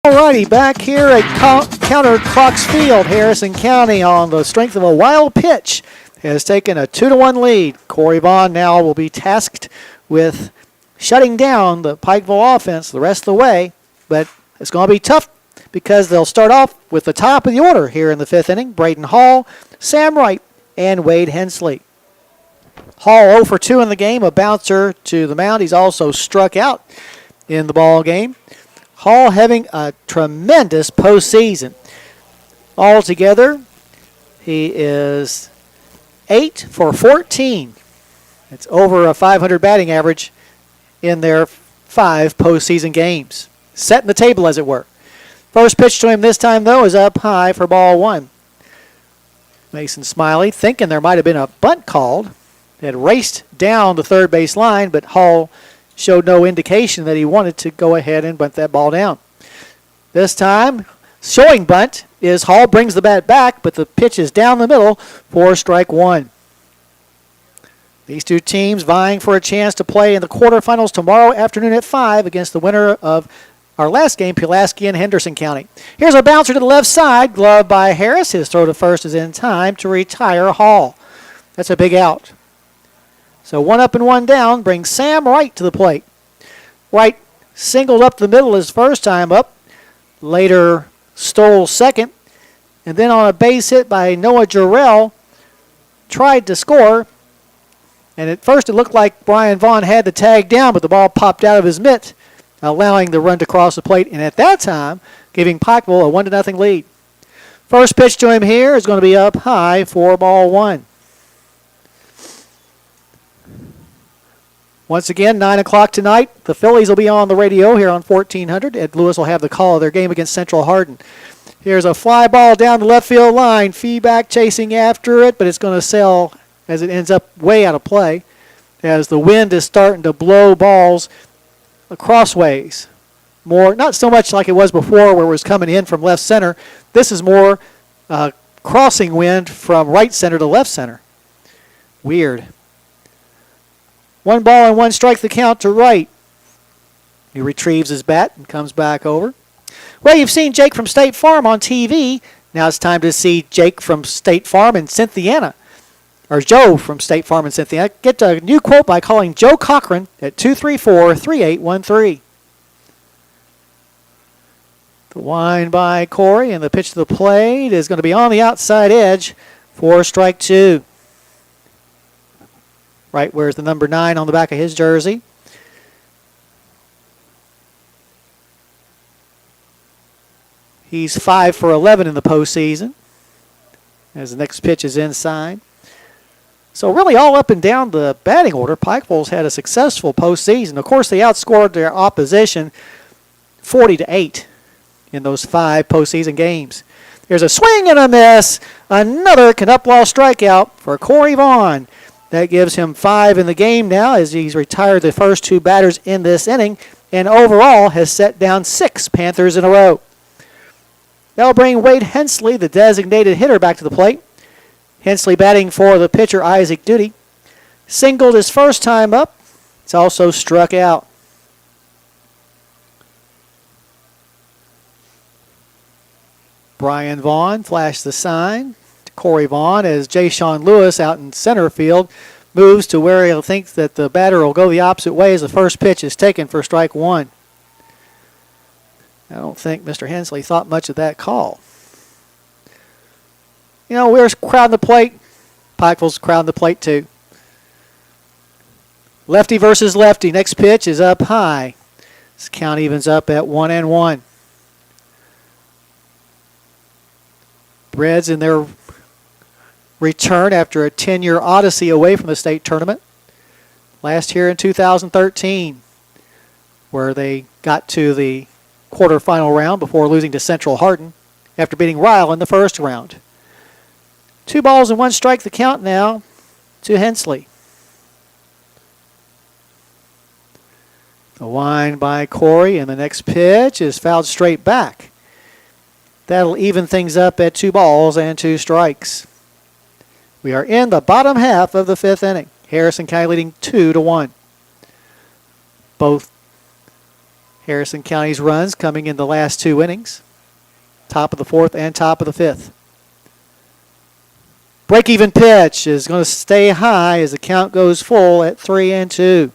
A: Alrighty, back here at Counter Clocks Field, Harrison County, on the strength of a wild pitch, has taken a 2-1 lead. Corey Vaughn now will be tasked with shutting down the Pikeville offense the rest of the way, but it's going to be tough because they'll start off with the top of the order here in the 5th inning. Braden Hall, Sam Wright, and Wade Hensley. Hall 0 for 2 in the game, a bouncer to the mound. He's also struck out in the ball game. Hall having a tremendous postseason. Altogether, he is 8 for 14. It's over a 500 batting average in their 5 postseason games. Setting the table, as it were. First pitch to him this time, though, is up high for ball 1. Mason Smiley, thinking there might have been a bunt called, had raced down the third base line, but Hall showed no indication that he wanted to go ahead and bunt that ball down. This time, showing bunt is Hall brings the bat back, but the pitch is down the middle for strike 1. These two teams vying for a chance to play in the quarterfinals tomorrow afternoon at 5 against the winner of our last game, Pulaski and Henderson County. Here's a bouncer to the left side, gloved by Harris. His throw to first is in time to retire Hall. That's a big out. So 1 up and 1 down brings Sam Wright to the plate. Wright singled up the middle his first time up, later stole second, and then on a base hit by Noah Jarrell, tried to score. And at first it looked like Brian Vaughn had the tag down, but the ball popped out of his mitt, allowing the run to cross the plate, and at that time giving Pikeville a 1-0 lead. First pitch to him here is going to be up high for ball 1. Once again, 9 o'clock tonight. The Phillies will be on the radio here on 1400. Ed Lewis will have the call of their game against Central Hardin. Here's a fly ball down the left field line. Feedback chasing after it, but it's going to sail as it ends up way out of play as the wind is starting to blow balls crossways. More, not so much like it was before where it was coming in from left center. This is more crossing wind from right center to left center. Weird. 1 ball and 1 strike the count to Wright. He retrieves his bat and comes back over. Well, you've seen Jake from State Farm on TV. Now it's time to see Jake from State Farm in Cynthiana. Or Joe from State Farm in Cynthiana. Get a new quote by calling Joe Cochran at 234-3813. The wind by Corey, and the pitch to the plate is going to be on the outside edge for strike 2. Right where's the number 9 on the back of his jersey. He's 5 for 11 in the postseason as the next pitch is inside. So really all up and down the batting order, Pikeville's had a successful postseason. Of course, they outscored their opposition 40-8 in those 5 postseason games. There's a swing and a miss. Another Knupwall strikeout for Corey Vaughn. That gives him 5 in the game now as he's retired the first 2 batters in this inning and overall has set down 6 Panthers in a row. That'll bring Wade Hensley, the designated hitter, back to the plate. Hensley batting for the pitcher, Isaac Duty. Singled his first time up. It's also struck out. Brian Vaughn flashed the sign to Corey Vaughn as Jay Sean Lewis out in center field moves to where he'll think that the batter will go the opposite way as the first pitch is taken for strike 1. I don't think Mr. Hensley thought much of that call. You know, we're crowding the plate. Pikeville's crowding the plate too. Lefty versus lefty. Next pitch is up high. This count evens up at 1-1. Breds in their return after a 10-year odyssey away from the state tournament. Last year in 2013, where they got to the quarterfinal round before losing to Central Hardin after beating Ryle in the first round. 2 balls and 1 strike the count now to Hensley. The wind by Corey, and the next pitch is fouled straight back. That'll even things up at 2 balls and 2 strikes. We are in the bottom half of the 5th inning. Harrison County leading 2-1. Both Harrison County's runs coming in the last 2 innings. Top of the 4th and top of the 5th. Break-even pitch is going to stay high as the count goes full at 3-2.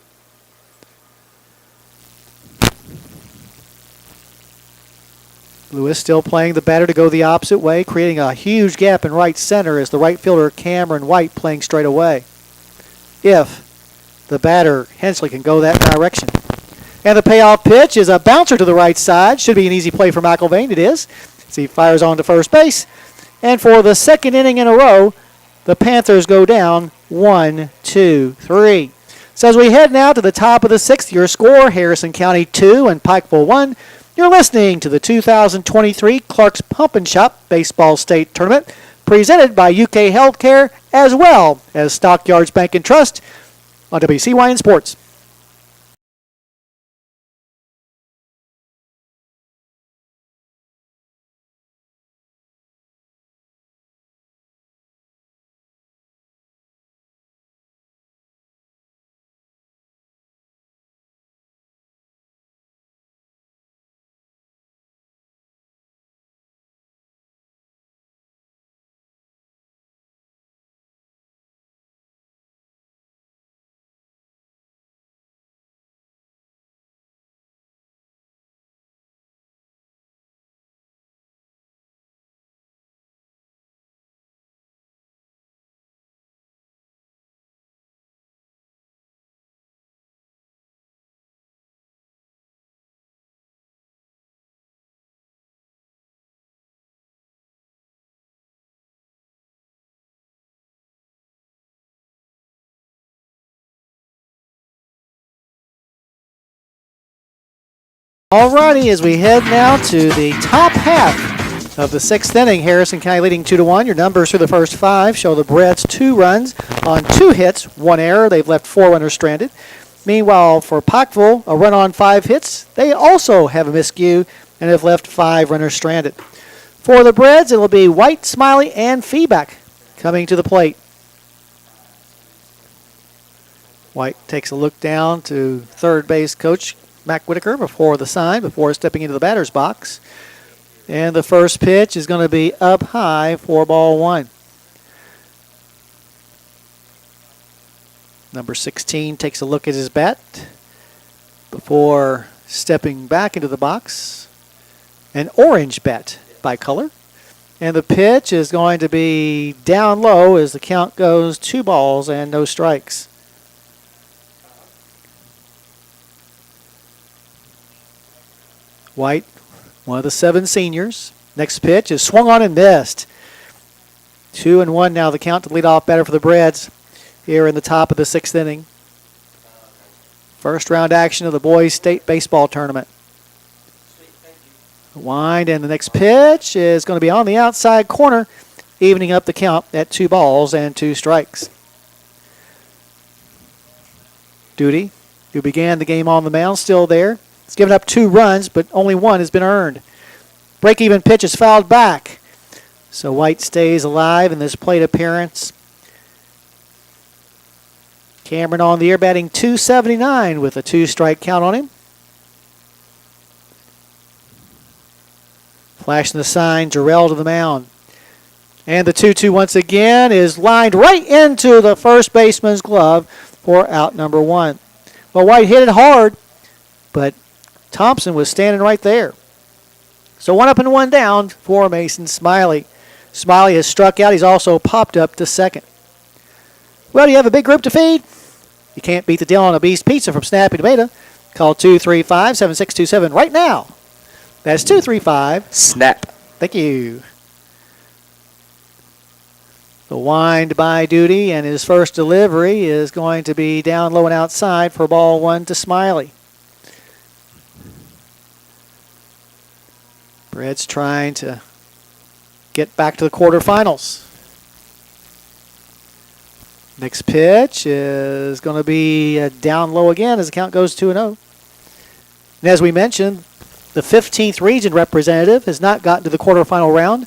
A: Lewis still playing the batter to go the opposite way, creating a huge gap in right center as the right fielder Cameron White playing straight away. If the batter Hensley can go that direction. And the payoff pitch is a bouncer to the right side. Should be an easy play for McIlvain. It is. As he fires on to first base. And for the 2nd inning in a row, the Panthers go down 1, 2, 3. So as we head now to the top of the 6th, your score, Harrison County 2 and Pikeville 1. You're listening to the 2023 Clark's Pump and Shop Baseball State Tournament, presented by UK Healthcare as well as Stockyards Bank and Trust on WCYN Sports. Alrighty, as we head now to the top half of the 6th inning, Harrison County leading 2-1. Your numbers for the first 5 show the Breds 2 runs on 2 hits, 1 error. They've left 4 runners stranded. Meanwhile, for Pikeville, a run on 5 hits. They also have a miscue and have left 5 runners stranded. For the Breds, it'll be White, Smiley, and Feeback coming to the plate. White takes a look down to third base coach Mac Whitaker before stepping into the batter's box. And the first pitch is going to be up high for ball 1. Number 16 takes a look at his bat before stepping back into the box. An orange bat by color. And the pitch is going to be down low as the count goes 2 balls and no strikes. White, one of the 7 seniors. Next pitch is swung on and missed. 2-1 now the count to lead off batter for the Breds here in the top of the 6th inning. First round action of the boys state baseball tournament. Wind, and the next pitch is going to be on the outside corner, evening up the count at 2 balls and 2 strikes. Duty, who began the game on the mound, still there. He's given up 2 runs, but only 1 has been earned. Break-even pitch is fouled back. So White stays alive in this plate appearance. Cameron on the air batting .279 with a 2-strike count on him. Flashing the sign, Jarrell to the mound. And the 2-2 once again is lined right into the first baseman's glove for out number 1. Well, White hit it hard, but Thompson was standing right there. So 1 up and 1 down for Mason Smiley. Smiley has struck out. He's also popped up to second. Well, you have a big group to feed? You can't beat the deal on a Beast Pizza from Snappy Tomato. Call 235-7627 right now. That's 235.
C: Snap.
A: Thank you. The wind by Duty, and his first delivery is going to be down low and outside for ball 1 to Smiley. Breds trying to get back to the quarterfinals. Next pitch is going to be down low again as the count goes 2-0. And as we mentioned, the 15th region representative has not gotten to the quarterfinal round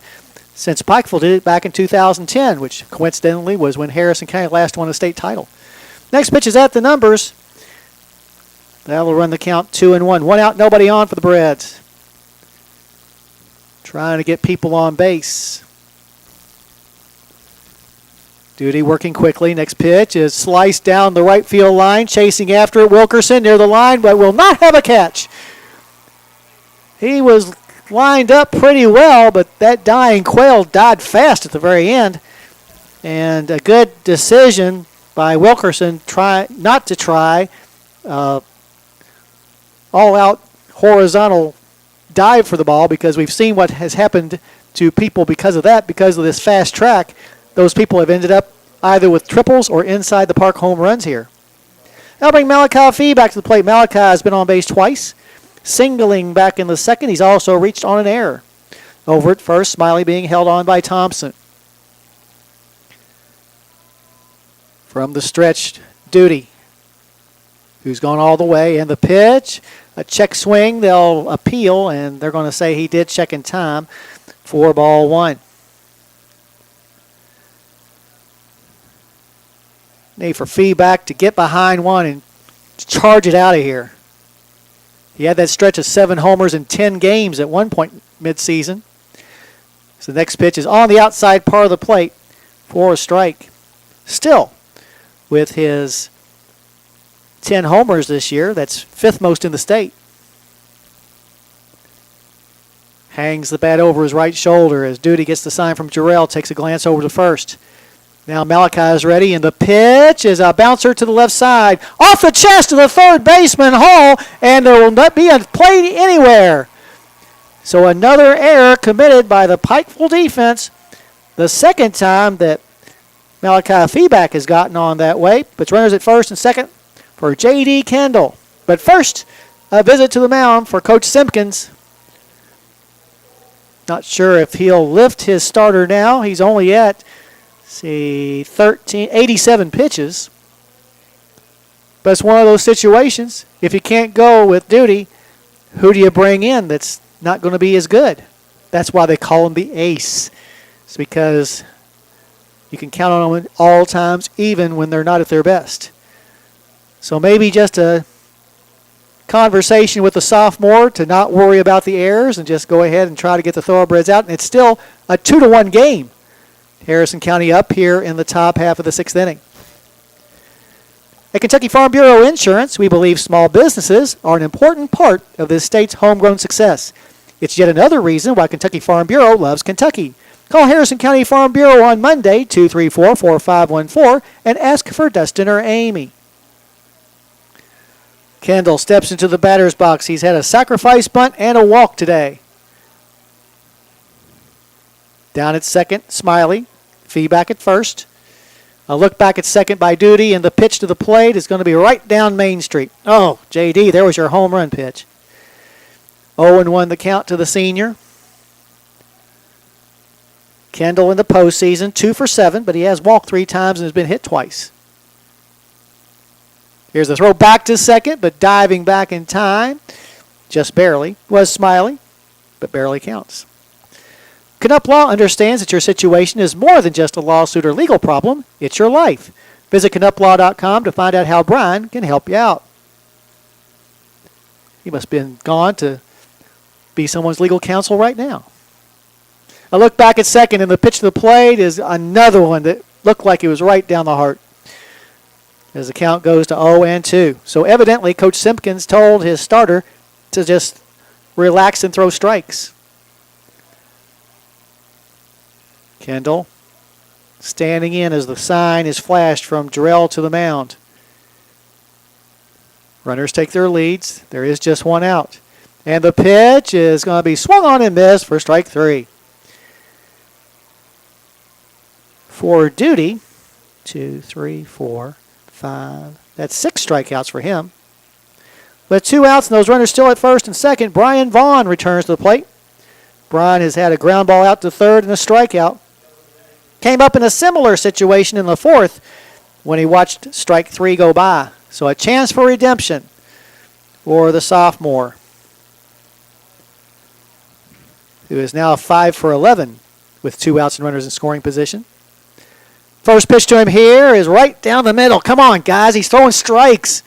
A: since Pikeville did it back in 2010, which coincidentally was when Harrison County last won a state title. Next pitch is at the numbers. That'll run the count 2-1. 1 out, nobody on for the Breds. Trying to get people on base. Duty working quickly. Next pitch is sliced down the right field line. Chasing after it, Wilkerson near the line, but will not have a catch. He was lined up pretty well, but that dying quail died fast at the very end. And a good decision by Wilkerson not to try all-out horizontal dive for the ball, because we've seen what has happened to people because of that, because of this fast track. Those people have ended up either with triples or inside the park home runs here. That'll bring Malachi Fee back to the plate. Malachi has been on base twice, singling back in the second. He's also reached on an error. Over at first, Smiley being held on by Thompson. From the stretch, Duty, who's gone all the way, and the pitch, a check swing. They'll appeal, and they're going to say he did check in time for ball one. Need for feedback to get behind one and charge it out of here. He had that stretch of 7 homers in 10 games at one point midseason. So the next pitch is on the outside part of the plate for a strike. Still, with his 10 homers this year, that's 5th most in the state. Hangs the bat over his right shoulder as Duty gets the sign from Jarrell, takes a glance over to first. Now Malachi is ready, and the pitch is a bouncer to the left side. Off the chest of the third baseman, Hall, and there will not be a play anywhere. So another error committed by the Pikeville defense. The second time that Malachi feedback has gotten on that way. Puts runners at first and second for J.D. Kendall. But first, a visit to the mound for Coach Simpkins. Not sure if he'll lift his starter now. He's only at 87 pitches. But it's one of those situations. If you can't go with Duty, who do you bring in that's not going to be as good? That's why they call him the ace. It's because you can count on them at all times, even when they're not at their best. So maybe just a conversation with the sophomore to not worry about the errors and just go ahead and try to get the Thoroughbreds out. And it's still a 2-1 game. Harrison County up here in the top half of the 6th inning. At Kentucky Farm Bureau Insurance, we believe small businesses are an important part of this state's homegrown success. It's yet another reason why Kentucky Farm Bureau loves Kentucky. Call Harrison County Farm Bureau on Monday, 234-4514, and ask for Dustin or Amy. Kendall steps into the batter's box. He's had a sacrifice bunt and a walk today. Down at second, Smiley. Feedback at first. A look back at second by Duty, and the pitch to the plate is going to be right down Main Street. Oh, J.D., there was your home run pitch. 0-1 the count to the senior. Kendall in the postseason, 2 for 7, but he has walked 3 times and has been hit twice. Here's the throw back to second, but diving back in time, just barely, was Smiley, but barely counts. Knupp Law understands that your situation is more than just a lawsuit or legal problem. It's your life. Visit KnuppLaw.com to find out how Brian can help you out. He must have been gone to be someone's legal counsel right now. A look back at second, and the pitch to the plate is another one that looked like it was right down the heart as the count goes to 0-2. So evidently, Coach Simpkins told his starter to just relax and throw strikes. Kendall standing in as the sign is flashed from Jarrell to the mound. Runners take their leads. There is just one out. And the pitch is going to be swung on and missed for strike 3. For Duty, 2, 3, 4, 5. That's 6 strikeouts for him. With 2 outs and those runners still at first and second, Brian Vaughn returns to the plate. Brian has had a ground ball out to third and a strikeout. Came up in a similar situation in the 4th when he watched strike 3 go by. So a chance for redemption for the sophomore, who is now 5 for 11 with 2 outs and runners in scoring position. First pitch to him here is right down the middle. Come on, guys. He's throwing strikes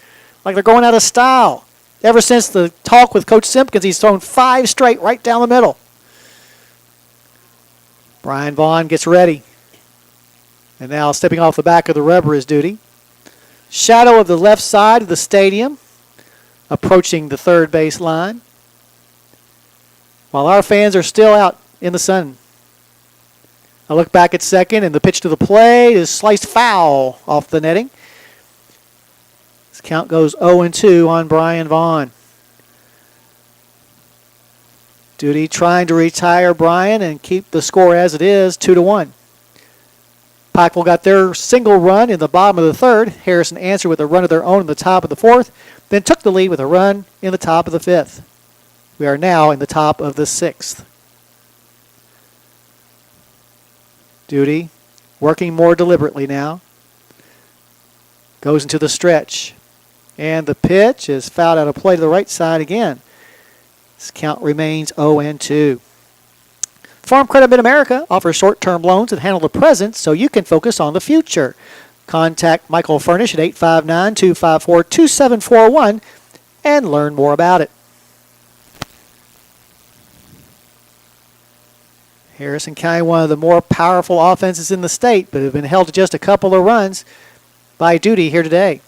A: like they're going out of style. Ever since the talk with Coach Simpkins, he's thrown 5 straight right down the middle. Brian Vaughn gets ready. And now stepping off the back of the rubber is Duty. Shadow of the left side of the stadium, approaching the third base line. While our fans are still out in the sun. I look back at second, and the pitch to the plate is sliced foul off the netting. This count goes 0-2 on Brian Vaughn. Duty trying to retire Brian and keep the score as it is, 2-1. Pikeville got their single run in the bottom of the third. Harrison answered with a run of their own in the top of the fourth, then took the lead with a run in the top of the fifth. We are now in the top of the sixth. Duty working more deliberately now. Goes into the stretch. And the pitch is fouled out of play to the right side again. This count remains 0-2. Farm Credit Mid-America offers short-term loans that handle the present so you can focus on the future. Contact Michael Furnish at 859-254-2741 and learn more about it. Harrison County, one of the more powerful offenses in the state, but have been held to just a couple of runs by Duty here today.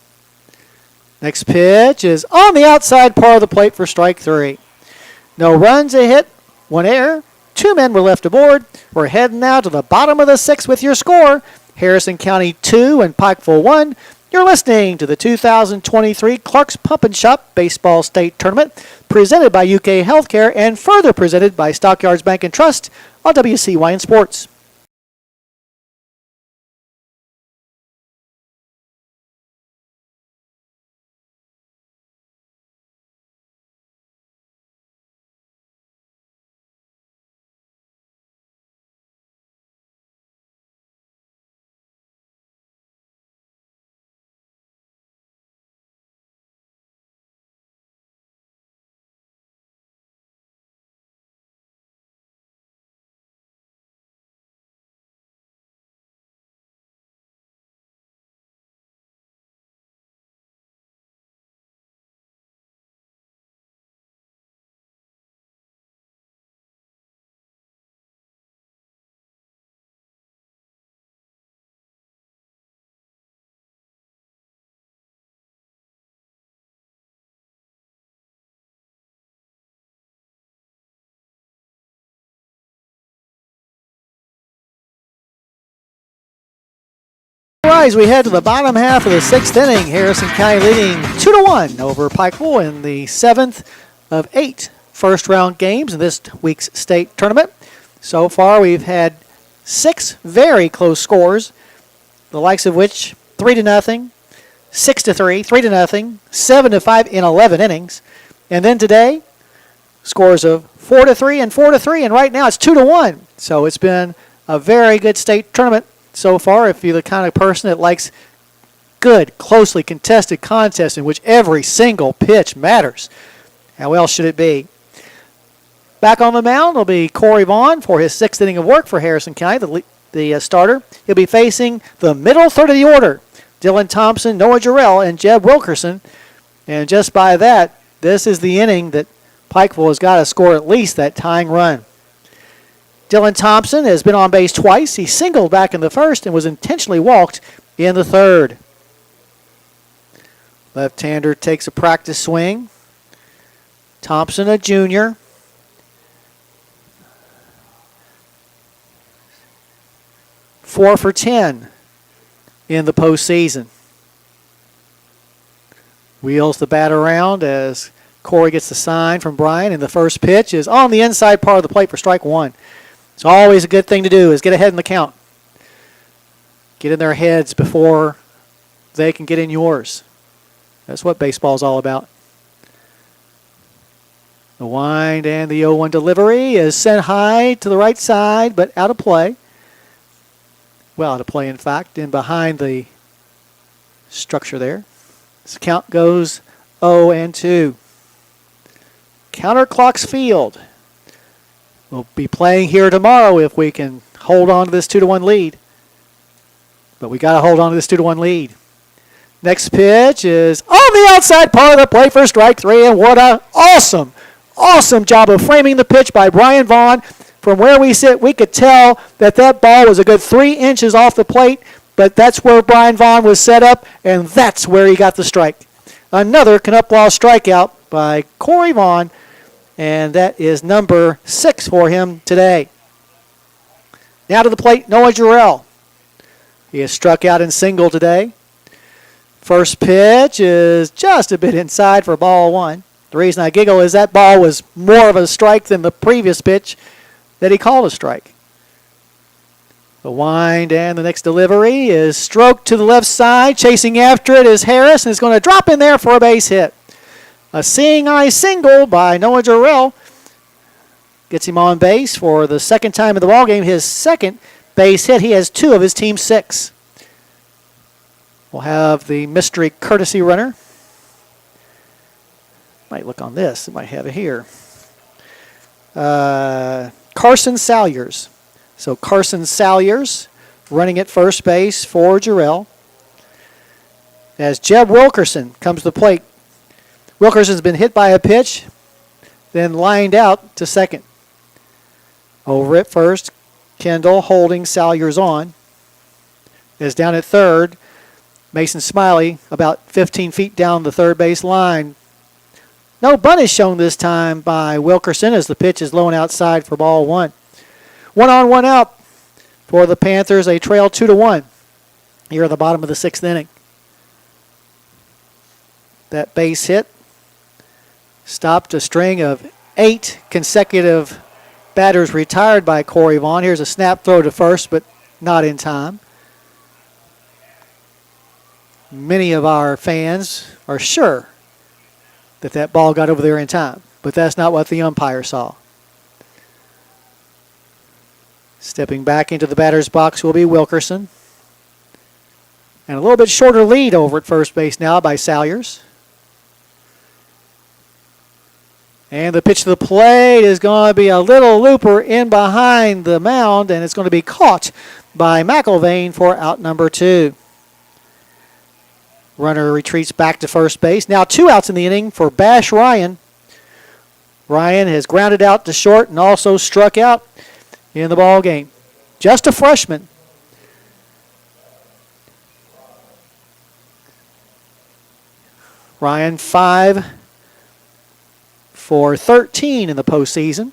A: Next pitch is on the outside part of the plate for strike 3. No runs, a hit, 1 error, 2 men were left aboard. We're heading now to the bottom of the 6th with your score. Harrison County 2 and Pikeville 1. You're listening to the 2023 Clark's Pump and Shop Baseball State Tournament, presented by UK Healthcare and further presented by Stockyards Bank and Trust on WCYN Sports. As we head to the bottom half of the 6th inning, Harrison County leading 2-1 over Pikeville in the 7th of 8 first-round games in this week's state tournament. So far, we've had 6 very close scores, the likes of which 3-0, 6-3, 3-0, 7-5 in 11 innings. And then today, scores of 4-3 and 4-3, and right now it's 2-1. So it's been a very good state tournament so far. If you're the kind of person that likes good, closely contested contests in which every single pitch matters, how else should it be? Back on the mound will be Corey Vaughn for his 6th inning of work for Harrison County, the starter. He'll be facing the middle third of the order, Dylan Thompson, Noah Jarrell, and Jeb Wilkerson. And just by that, this is the inning that Pikeville has got to score at least that tying run. Dylan Thompson has been on base twice. He singled back in the first and was intentionally walked in the third. Left-hander takes a practice swing. Thompson, a junior. Four for 10 in the postseason. Wheels the bat around as Corey gets the sign from Brian, and the first pitch is on the inside part of the plate for strike 1. It's always a good thing to do is get ahead in the count. Get in their heads before they can get in yours. That's what baseball's all about. The wind and the 0-1 delivery is sent high to the right side, but out of play. Well, out of play, in fact, in behind the structure there. This count goes 0-2. Counter Clocks Field. We'll be playing here tomorrow if we can hold on to this 2-1 lead. But we got to hold on to this 2-1 lead. Next pitch is on the outside part of the plate for strike three, and what a awesome job of framing the pitch by Brian Vaughn. From where we sit, we could tell that that ball was a good 3 inches off the plate, but that's where Brian Vaughn was set up, and that's where he got the strike. Another Knupwall strikeout by Corey Vaughn, and that is number 6 for him today. Now to the plate, Noah Jarrell. He has struck out in single today. First pitch is just a bit inside for ball 1. The reason I giggle is that ball was more of a strike than the previous pitch that he called a strike. The wind and the next delivery is stroked to the left side. Chasing after it is Harris, and it's going to drop in there for a base hit. A seeing eye single by Noah Jarrell gets him on base for the second time in the ballgame. His second base hit. He has 2 of his team's 6. We'll have the mystery courtesy runner. Might look on this. It might have it here. Carson Salyers. So Carson Salyers running at first base for Jarrell. As Jeb Wilkerson comes to the plate. Wilkerson's been hit by a pitch, then lined out to second. Over at first, Kendall holding Salyers on. As down at third, Mason Smiley about 15 feet down the third base line. No bunt is shown this time by Wilkerson as the pitch is low and outside for ball 1. 1 on, 1 out for the Panthers. They trail 2-1 here at the bottom of the 6th inning. That base hit stopped a string of 8 consecutive batters retired by Corey Vaughn. Here's a snap throw to first, but not in time. Many of our fans are sure that that ball got over there in time, but that's not what the umpire saw. Stepping back into the batter's box will be Wilkerson. And a little bit shorter lead over at first base now by Salyers. And the pitch to the plate is going to be a little looper in behind the mound, and it's going to be caught by McIlvain for out number 2. Runner retreats back to first base. Now 2 outs in the inning for Bash Ryan. Ryan has grounded out to short and also struck out in the ball game. Just a freshman. Ryan 5 for 13 in the postseason.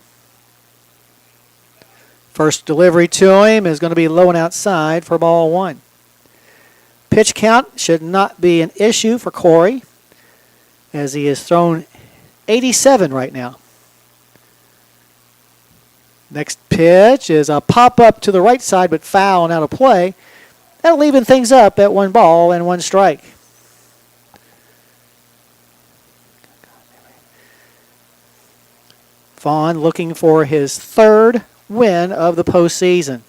A: First delivery to him is going to be low and outside for ball 1. Pitch count should not be an issue for Corey as he has thrown 87 right now. Next pitch is a pop-up to the right side, but foul and out of play. That'll even things up at 1 ball and 1 strike. Vaughn looking for his 3rd win of the postseason.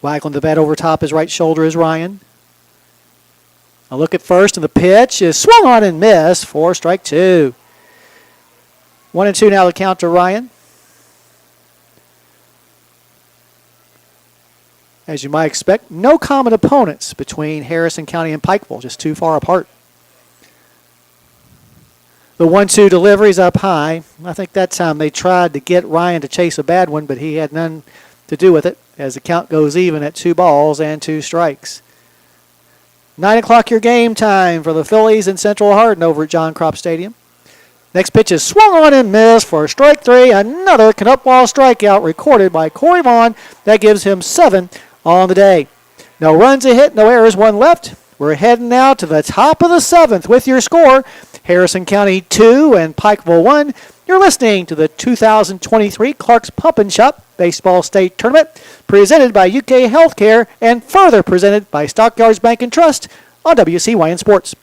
A: Waggling the bat over top his right shoulder is Ryan. A look at first, and the pitch is swung on and missed for strike 2. 1-2 now the count to Ryan. As you might expect, no common opponents between Harrison County and Pikeville, just too far apart. The 1-2 delivery's up high. I think that time they tried to get Ryan to chase a bad one, but he had none to do with it as the count goes even at 2 balls and 2 strikes. 9 o'clock your game time for the Phillies in Central Hardin over at John Kropp Stadium. Next pitch is swung on and missed for strike 3. Another Knupwall strikeout recorded by Corey Vaughn. That gives him 7 on the day. No runs a hit, no errors, 1 left. We're heading now to the top of the 7th with your score. Harrison County 2 and Pikeville 1. You're listening to the 2023 Clark's Pump and Shop Baseball State Tournament, presented by UK Healthcare and further presented by Stockyards Bank and Trust on WCYN Sports.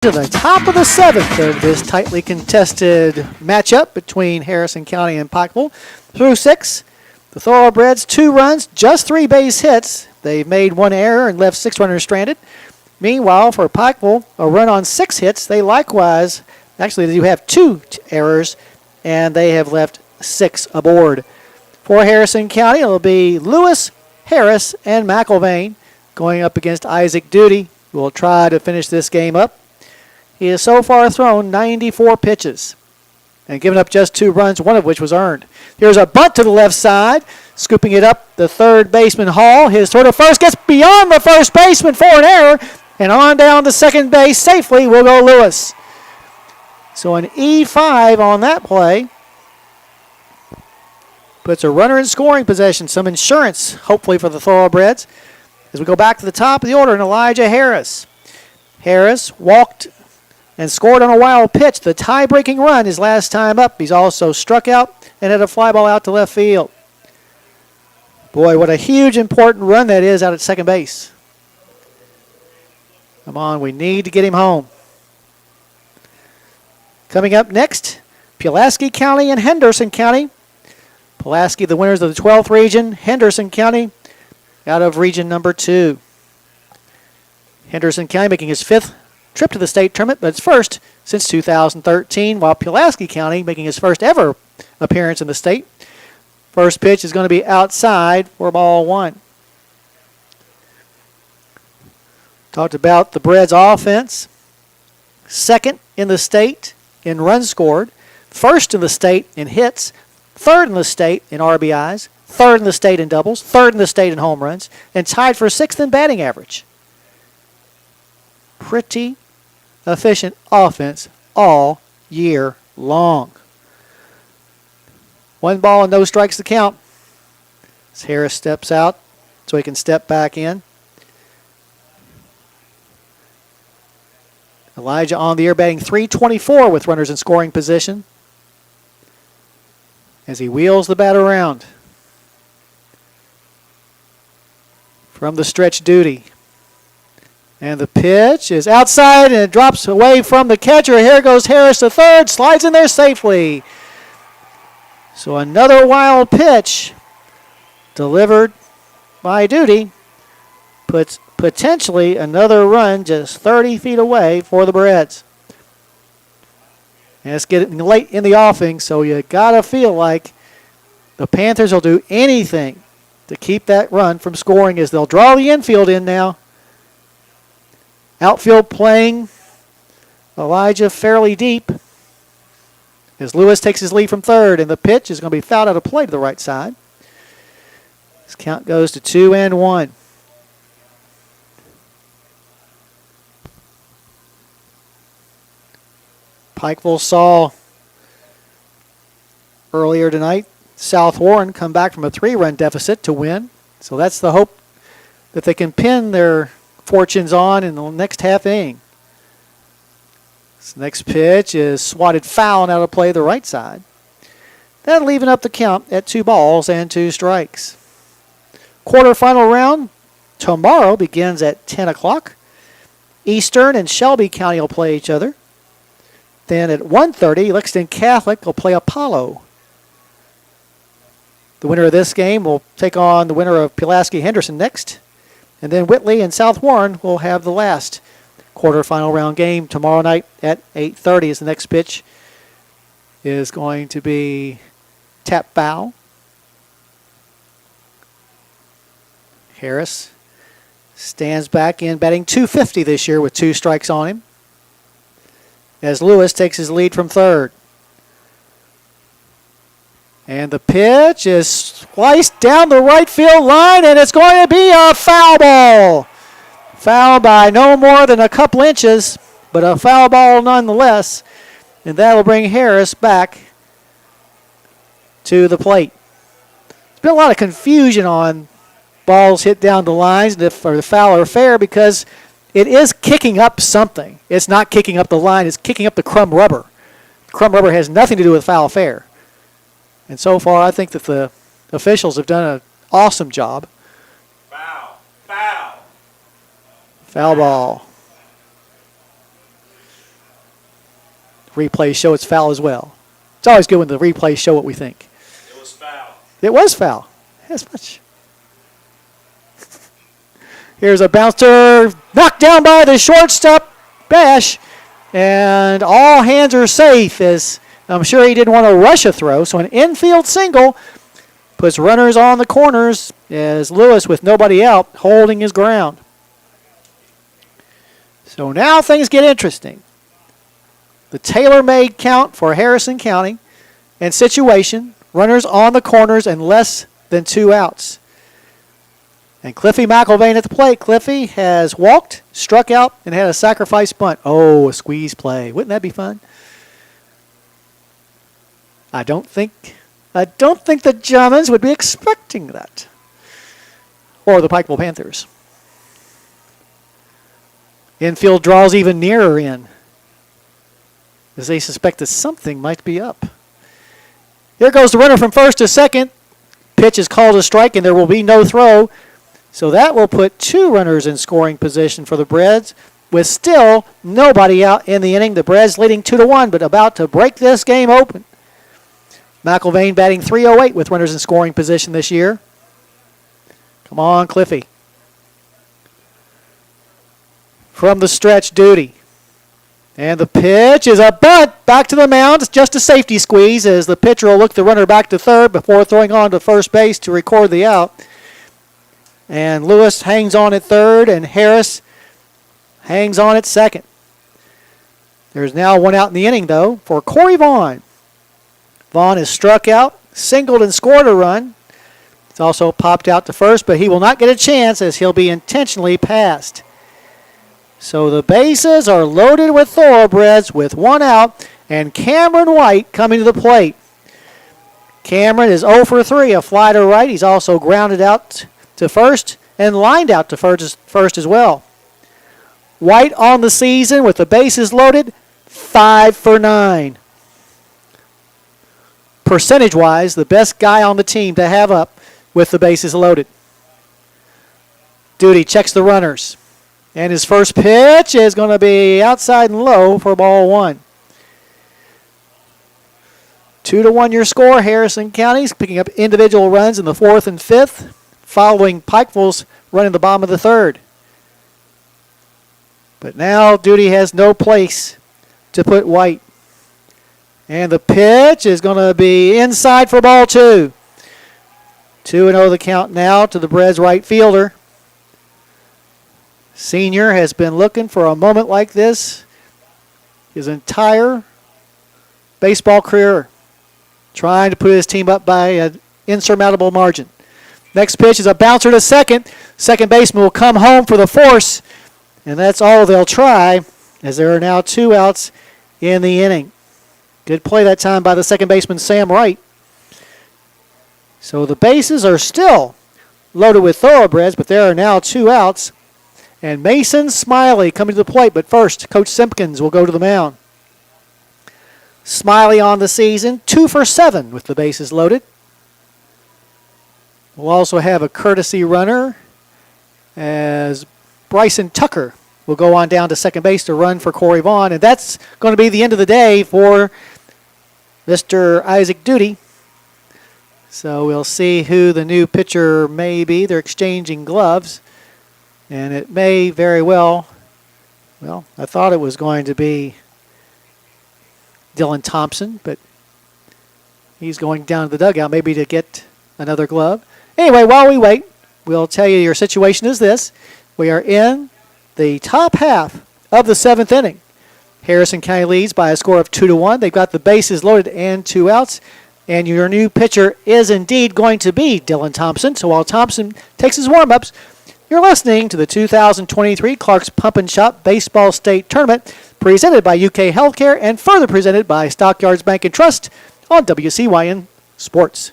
A: To the top of the 7th of this tightly contested matchup between Harrison County and Pikeville. Through 6, the Thoroughbreds 2 runs, just 3 base hits. They've made 1 error and left 6 runners stranded. Meanwhile, for Pikeville, a run on 6 hits. They likewise, actually, they do have 2 errors, and they have left 6 aboard. For Harrison County, it'll be Lewis, Harris, and McIlvain going up against Isaac Duty, who will try to finish this game up. He has so far thrown 94 pitches and given up just 2 runs, one of which was earned. Here's a bunt to the left side, scooping it up the third baseman Hall. His throw to first gets beyond the first baseman for an error, and on down to second base safely will go Lewis. So an E5 on that play. Puts a runner in scoring possession, some insurance, hopefully, for the Thoroughbreds. As we go back to the top of the order, and Elijah Harris. Harris walked and scored on a wild pitch. The tie-breaking run his last time up. He's also struck out and had a fly ball out to left field. Boy, what a huge, important run that is out at second base. Come on, we need to get him home. Coming up next, Pulaski County and Henderson County. Pulaski, the winners of the 12th region. Henderson County out of region number 2. Henderson County making his 5th trip to the state tournament, but it's first since 2013, while Pulaski County making his first ever appearance in the state. First pitch is going to be outside for ball 1. Talked about the Breds offense. 2nd in the state in runs scored. 1st in the state in hits. 3rd in the state in RBIs. 3rd in the state in doubles. 3rd in the state in home runs. And tied for 6th in batting average. Pretty efficient offense all year long. 1 ball and no strikes to count. As Harris steps out so he can step back in. Elijah on the air batting .324 with runners in scoring position. As he wheels the bat around. From the stretch duty. And the pitch is outside and it drops away from the catcher. Here goes Harris to third. Slides in there safely. So another wild pitch delivered by Duty puts potentially another run just 30 feet away for the Breds. And it's getting late in the offing, so you got to feel like the Panthers will do anything to keep that run from scoring as they'll draw the infield in now. Outfield playing Elijah fairly deep as Lewis takes his lead from third, and the pitch is going to be fouled out of play to the right side. This count goes to 2-1. Pikeville saw earlier tonight South Warren come back from a 3-run deficit to win. So that's the hope that they can pin their fortunes on in the next half inning. This next pitch is swatted foul and out of play the right side. That'll even up the count at 2 balls and 2 strikes. Quarterfinal round tomorrow begins at 10 o'clock. Eastern and Shelby County will play each other. Then at 1:30, Lexington Catholic will play Apollo. The winner of this game will take on the winner of Pulaski Henderson next. And then Whitley and South Warren will have the last quarterfinal round game tomorrow night at 8:30 as the next pitch is going to be tap foul. Harris stands back in batting .250 this year with 2 strikes on him as Lewis takes his lead from third. And the pitch is sliced down the right field line, and it's going to be a foul ball. Foul by no more than a couple inches, but a foul ball nonetheless. And that will bring Harris back to the plate. There's been a lot of confusion on balls hit down the lines, and if the foul or fair, because it is kicking up something. It's not kicking up the line, it's kicking up the crumb rubber. Crumb rubber has nothing to do with foul fair. And so far, I think that the officials have done an awesome job.
C: Foul. Foul.
A: Foul ball. Replays show it's foul as well. It's always good when the replays show what we think.
C: It was foul.
A: It was foul. As much. Here's a bouncer knocked down by the shortstop, Bash, and all hands are safe as I'm sure he didn't want to rush a throw. So an infield single puts runners on the corners as Lewis, with nobody out, holding his ground. So now things get interesting. The tailor-made count for Harrison County and situation, runners on the corners and less than 2 outs. And Cliffy McIlvain at the plate. Cliffy has walked, struck out, and had a sacrifice bunt. Oh, a squeeze play. Wouldn't that be fun? I don't think the Germans would be expecting that. Or the Pikeville Panthers. Infield draws even nearer in, as they suspect that something might be up. Here goes the runner from first to second. Pitch is called a strike, and there will be no throw. So that will put 2 runners in scoring position for the Breds, with still nobody out in the inning. The Breds leading 2-1, but about to break this game open. McIlvain batting .308 with runners in scoring position this year. Come on, Cliffy. From the stretch, Duty. And the pitch is a bunt back to the mound. It's just a safety squeeze as the pitcher will look the runner back to third before throwing on to first base to record the out. And Lewis hangs on at third, and Harris hangs on at second. There's now 1 out in the inning, though, for Corey Vaughn. Vaughn is struck out, singled, and scored a run. It's also popped out to first, but he will not get a chance as he'll be intentionally passed. So the bases are loaded with thoroughbreds with 1 out, and Cameron White coming to the plate. Cameron is 0 for 3, a fly to right. He's also grounded out to first and lined out to first as well. White on the season with the bases loaded, 5 for 9. Percentage-wise, the best guy on the team to have up with the bases loaded. Duty checks the runners. And his first pitch is going to be outside and low for ball 1. 2-1 your score. Harrison County's picking up individual runs in the 4th and 5th, following Pikeville's run in the bottom of the 3rd. But now Duty has no place to put White. And the pitch is going to be inside for ball 2. 2-0 the count now to the Breds right fielder. Senior has been looking for a moment like this his entire baseball career, trying to put his team up by an insurmountable margin. Next pitch is a bouncer to second. Second baseman will come home for the force, and that's all they'll try as there are now 2 outs in the inning. Good play that time by the second baseman, Sam Wright. So the bases are still loaded with thoroughbreds, but there are now 2 outs. And Mason Smiley coming to the plate, but first, Coach Simpkins will go to the mound. Smiley on the season, 2 for 7 with the bases loaded. We'll also have a courtesy runner as Bryson Tucker will go on down to second base to run for Corey Vaughn. And that's going to be the end of the day for Mr. Isaac Duty. So we'll see who the new pitcher may be. They're exchanging gloves. And it may very well, I thought it was going to be Dylan Thompson, but he's going down to the dugout maybe to get another glove. Anyway, while we wait, we'll tell you your situation is this. We are in the top half of the 7th inning. Harrison County leads by a score of 2-1. They've got the bases loaded and 2 outs. And your new pitcher is indeed going to be Dylan Thompson. So while Thompson takes his warm-ups, you're listening to the 2023 Clark's Pump and Shop Baseball State Tournament, presented by UK Healthcare and further presented by Stockyards Bank and Trust on WCYN Sports.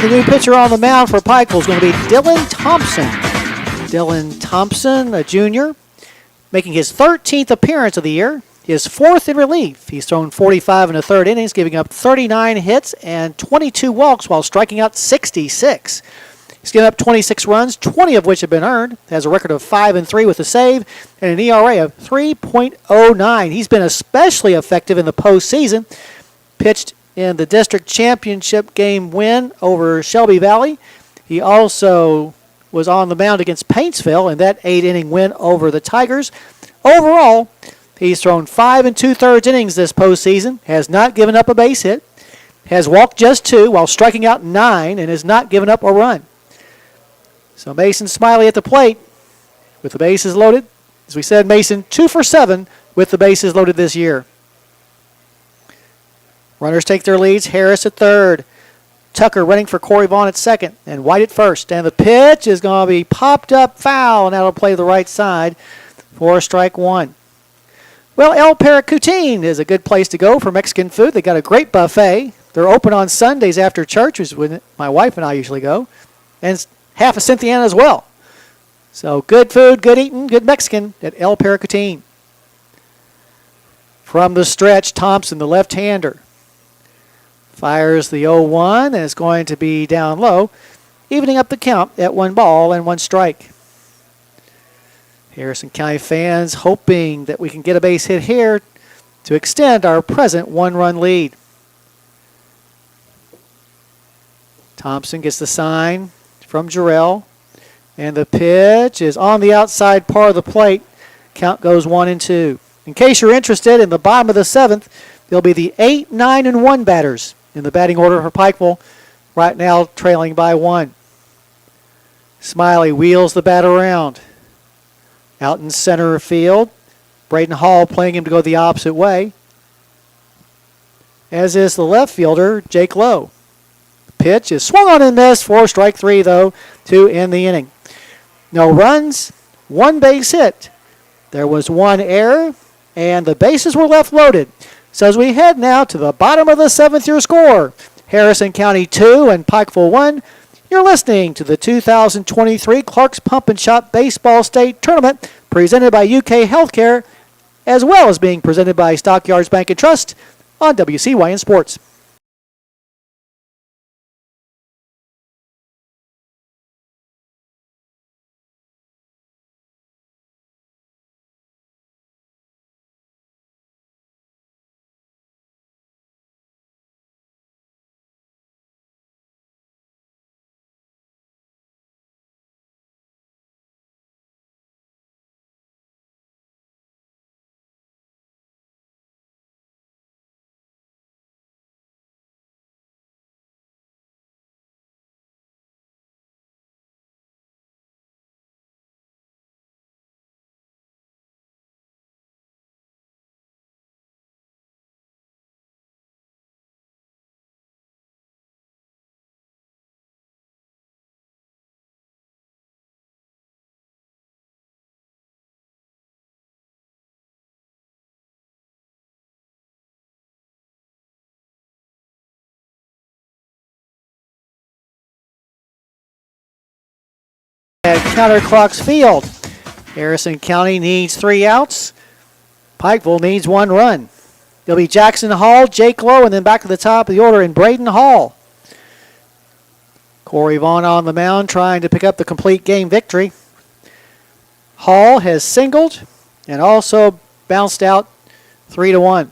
A: the new pitcher on the mound for Pikeville is going to be Dylan Thompson. Dylan Thompson, a junior, making his 13th appearance of the year. His 4th in relief. He's thrown 45 in the 3rd innings, giving up 39 hits and 22 walks while striking out 66. He's given up 26 runs, 20 of which have been earned. Has a record of 5-3 with a save and an ERA of 3.09. He's been especially effective in the postseason. Pitched in the district championship game win over Shelby Valley. He also was on the mound against Paintsville in that 8-inning win over the Tigers. Overall, he's thrown 5 2/3 innings this postseason, has not given up a base hit, has walked just 2 while striking out 9, and has not given up a run. So Mason Smiley at the plate with the bases loaded. As we said, Mason 2 for 7 with the bases loaded this year. Runners take their leads. Harris at third. Tucker running for Corey Vaughn at second. And White at first. And the pitch is going to be popped up foul, and that'll play to the right side for strike 1. Well, El Paracutin is a good place to go for Mexican food. They got a great buffet. They're open on Sundays after church, which is when my wife and I usually go. And half of Cynthiana as well. So good food, good eating, good Mexican at El Paracutin. From the stretch, Thompson, the left-hander, fires the 0-1 and it's going to be down low, evening up the count at 1 ball and 1 strike. Harrison County fans hoping that we can get a base hit here to extend our present 1-run lead. Thompson gets the sign from Jarrell, and the pitch is on the outside part of the plate. Count goes 1-2. In case you're interested, in the bottom of the 7th, there'll be the 8, 9, and 1 batters in the batting order for Pikeville, right now trailing by 1. Smiley wheels the bat around. Out in center field, Braden Hall playing him to go the opposite way, as is the left fielder, Jake Lowe. Pitch is swung on and missed for strike 3, though, to end the inning. No runs, 1 base hit. There was 1 error, and the bases were left loaded. So as we head now to the bottom of the 7th, your score, Harrison County 2 and Pikeville 1. You're listening to the 2023 Clark's Pump and Shop Baseball State Tournament presented by UK Healthcare, as well as being presented by Stockyards Bank and Trust on WCYN Sports. At Counterclocks Field, Harrison County needs 3 outs. Pikeville needs 1 run. It'll be Jackson Hall, Jake Lowe, and then back to the top of the order in Braden Hall. Corey Vaughn on the mound trying to pick up the complete game victory. Hall has singled and also bounced out 3-1.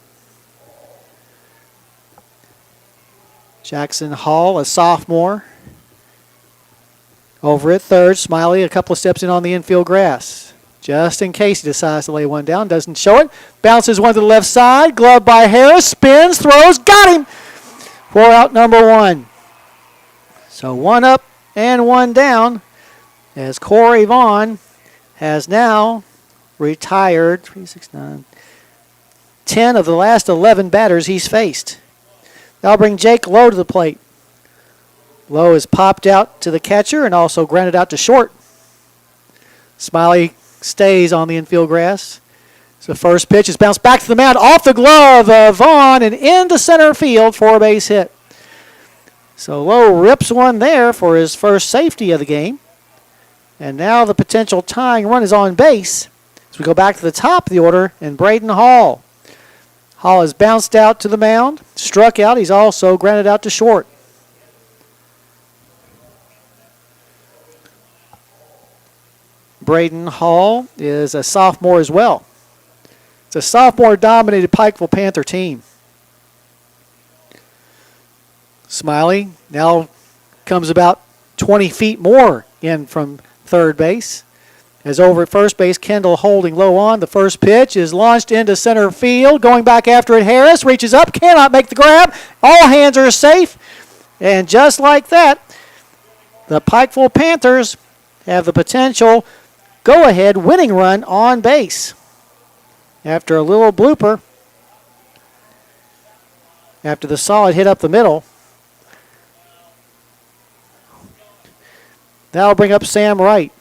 A: Jackson Hall, a sophomore. Over at third, Smiley a couple of steps in on the infield grass. Just in case he decides to lay one down. Doesn't show it. Bounces one to the left side. Glove by Harris. Spins, throws. Got him! For out number 1. So 1 up and 1 down as Corey Vaughn has now retired 3, 6, 9, 10 of the last 11 batters he's faced. That'll bring Jake Lowe to the plate. Lowe is popped out to the catcher and also grounded out to short. Smiley stays on the infield grass. So the first pitch is bounced back to the mound, off the glove of Vaughn and into center field for a base hit. So Lowe rips one there for his first safety of the game. And now the potential tying run is on base. So we go back to the top of the order, and Braden Hall. Hall has bounced out to the mound, struck out. He's also grounded out to short. Braden Hall is a sophomore as well. It's a sophomore-dominated Pikeville Panther team. Smiley now comes about 20 feet more in from third base. As over at first base, Kendall holding low on. The first pitch is launched into center field. Going back after it, Harris reaches up, cannot make the grab. All hands are safe. And just like that, the Pikeville Panthers have the potential go-ahead winning run on base. After a little blooper, after the solid hit up the middle, that'll bring up Sam Wright.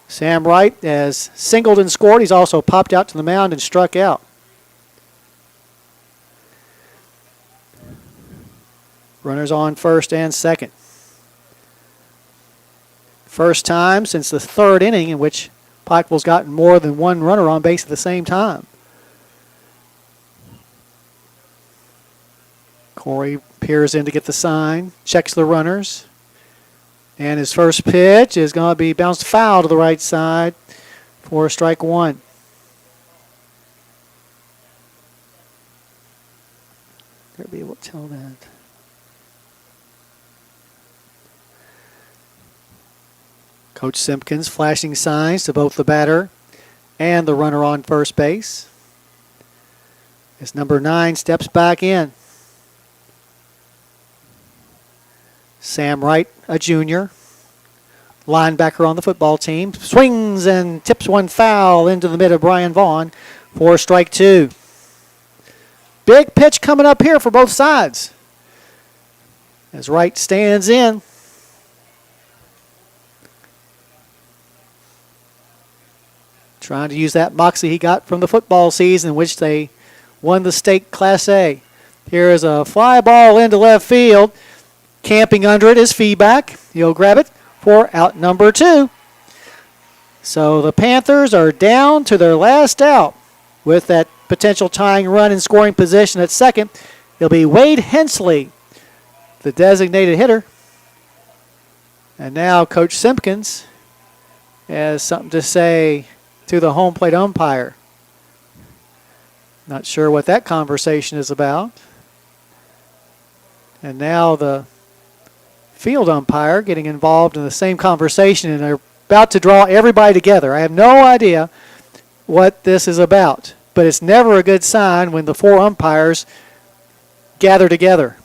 A: Sam Wright has singled and scored. He's also popped out to the mound and struck out. Runners on first and second. First time since the third inning in which Pikeville's gotten more than one runner on base at the same time. Corey peers in to get the sign, checks the runners. And his first pitch is going to be bounced foul to the right side for strike one. Better be able to tell that. Coach Simpkins flashing signs to both the batter and the runner on first base. As number 9 steps back in. Sam Wright, a junior, linebacker on the football team, swings and tips one foul into the mid of Brian Vaughn for strike two. Big pitch coming up here for both sides. As Wright stands in. Trying to use that moxie he got from the football season in which they won the state Class A. Here is a fly ball into left field. Camping under it is feedback. He'll grab it for out number 2. So the Panthers are down to their last out with that potential tying run in scoring position at second. It'll be Wade Hensley, the designated hitter. And now Coach Simpkins has something to say to the home plate umpire. Not sure what that conversation is about. And now the field umpire getting involved in the same conversation, and they're about to draw everybody together. I have no idea what this is about, but it's never a good sign when the 4 umpires gather together.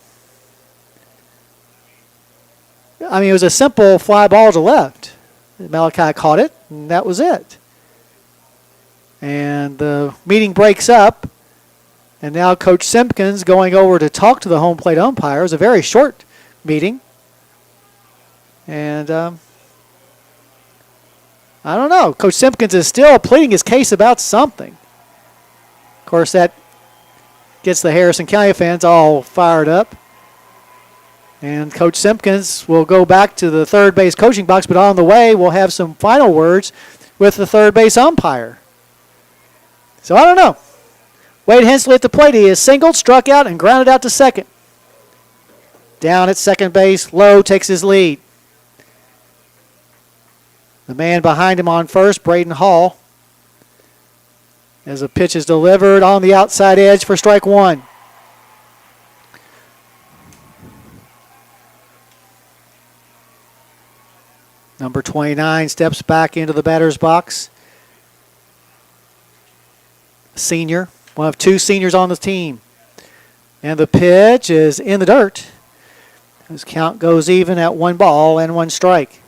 A: I mean, it was a simple fly ball to left. Malachi caught it, and that was it. And the meeting breaks up, and now Coach Simpkins going over to talk to the home plate umpire. It was a very short meeting. And I don't know. Coach Simpkins is still pleading his case about something. Of course, that gets the Harrison County fans all fired up. And Coach Simpkins will go back to the third base coaching box, but on the way we'll have some final words with the third base umpire. So I don't know. Wade Hensley at the plate. He is singled, struck out, and grounded out to second. Down at second base, Lowe takes his lead. The man behind him on first, Braden Hall, as a pitch is delivered on the outside edge for strike one. Number 29 steps back into the batter's box. Senior, one of 2 seniors on the team. And the pitch is in the dirt. His count goes even at 1 ball and 1 strike.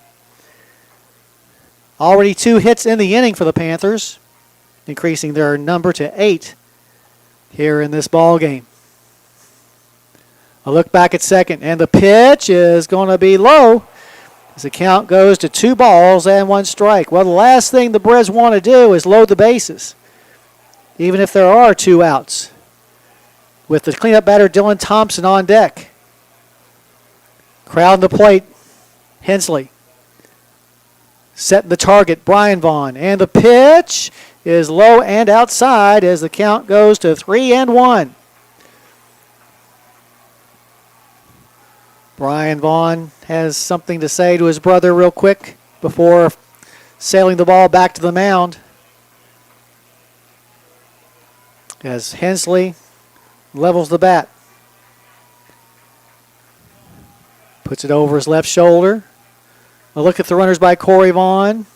A: Already 2 hits in the inning for the Panthers, increasing their number to 8 here in this ball game. A look back at second, and the pitch is going to be low as the count goes to 2 balls and 1 strike. Well, the last thing the Breds want to do is load the bases, even if there are 2 outs. with the cleanup batter Dylan Thompson on deck. Crowding the plate, Hensley. Setting the target, Brian Vaughn. And the pitch is low and outside as the count goes to 3-1. Brian Vaughn has something to say to his brother real quick before sailing the ball back to the mound. As Hensley levels the bat. Puts it over his left shoulder. A look at the runners by Corey Vaughn.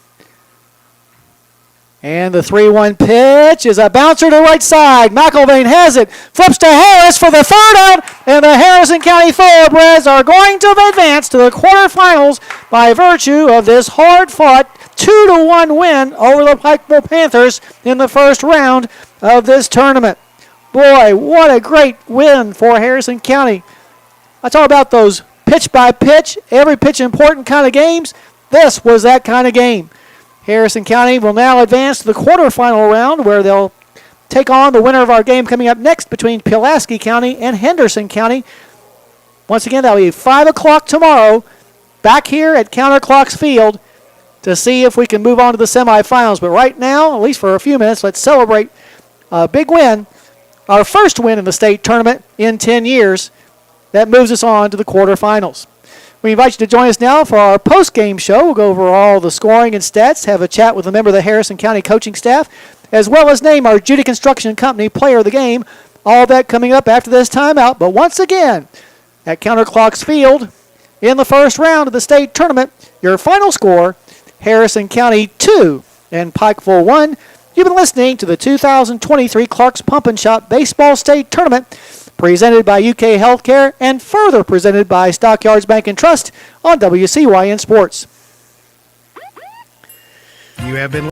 A: And the 3-1 pitch is a bouncer to the right side. McIlvain has it. Flips to Harris for the third out. And the Harrison County Thoroughbreds are going to advance to the quarterfinals by virtue of this hard-fought 2-1 win over the Pikeville Panthers in the first round of this tournament. Boy, what a great win for Harrison County. I talk about those pitch by pitch, every pitch important kind of games. This was that kind of game. Harrison County will now advance to the quarterfinal round where they'll take on the winner of our game coming up next between Pulaski County and Henderson County. Once again, that'll be 5 o'clock tomorrow back here at Counterclocks Field to see if we can move on to the semifinals. But right now, at least for a few minutes, let's celebrate a big win, our first win in the state tournament in 10 years. That moves us on to the quarterfinals. We invite you to join us now for our post-game show. We'll go over all the scoring and stats, have a chat with a member of the Harrison County coaching staff, as well as name our Judy Construction Company player of the game. All that coming up after this timeout. But once again, at Counterclocks Field, in the first round of the state tournament, your final score, Harrison County 2 and Pikeville 1. You've been listening to the 2023 Clark's Pump and Shop Baseball State Tournament, presented by UK Healthcare and further presented by Stockyards Bank and Trust on WCYN Sports.
C: You have been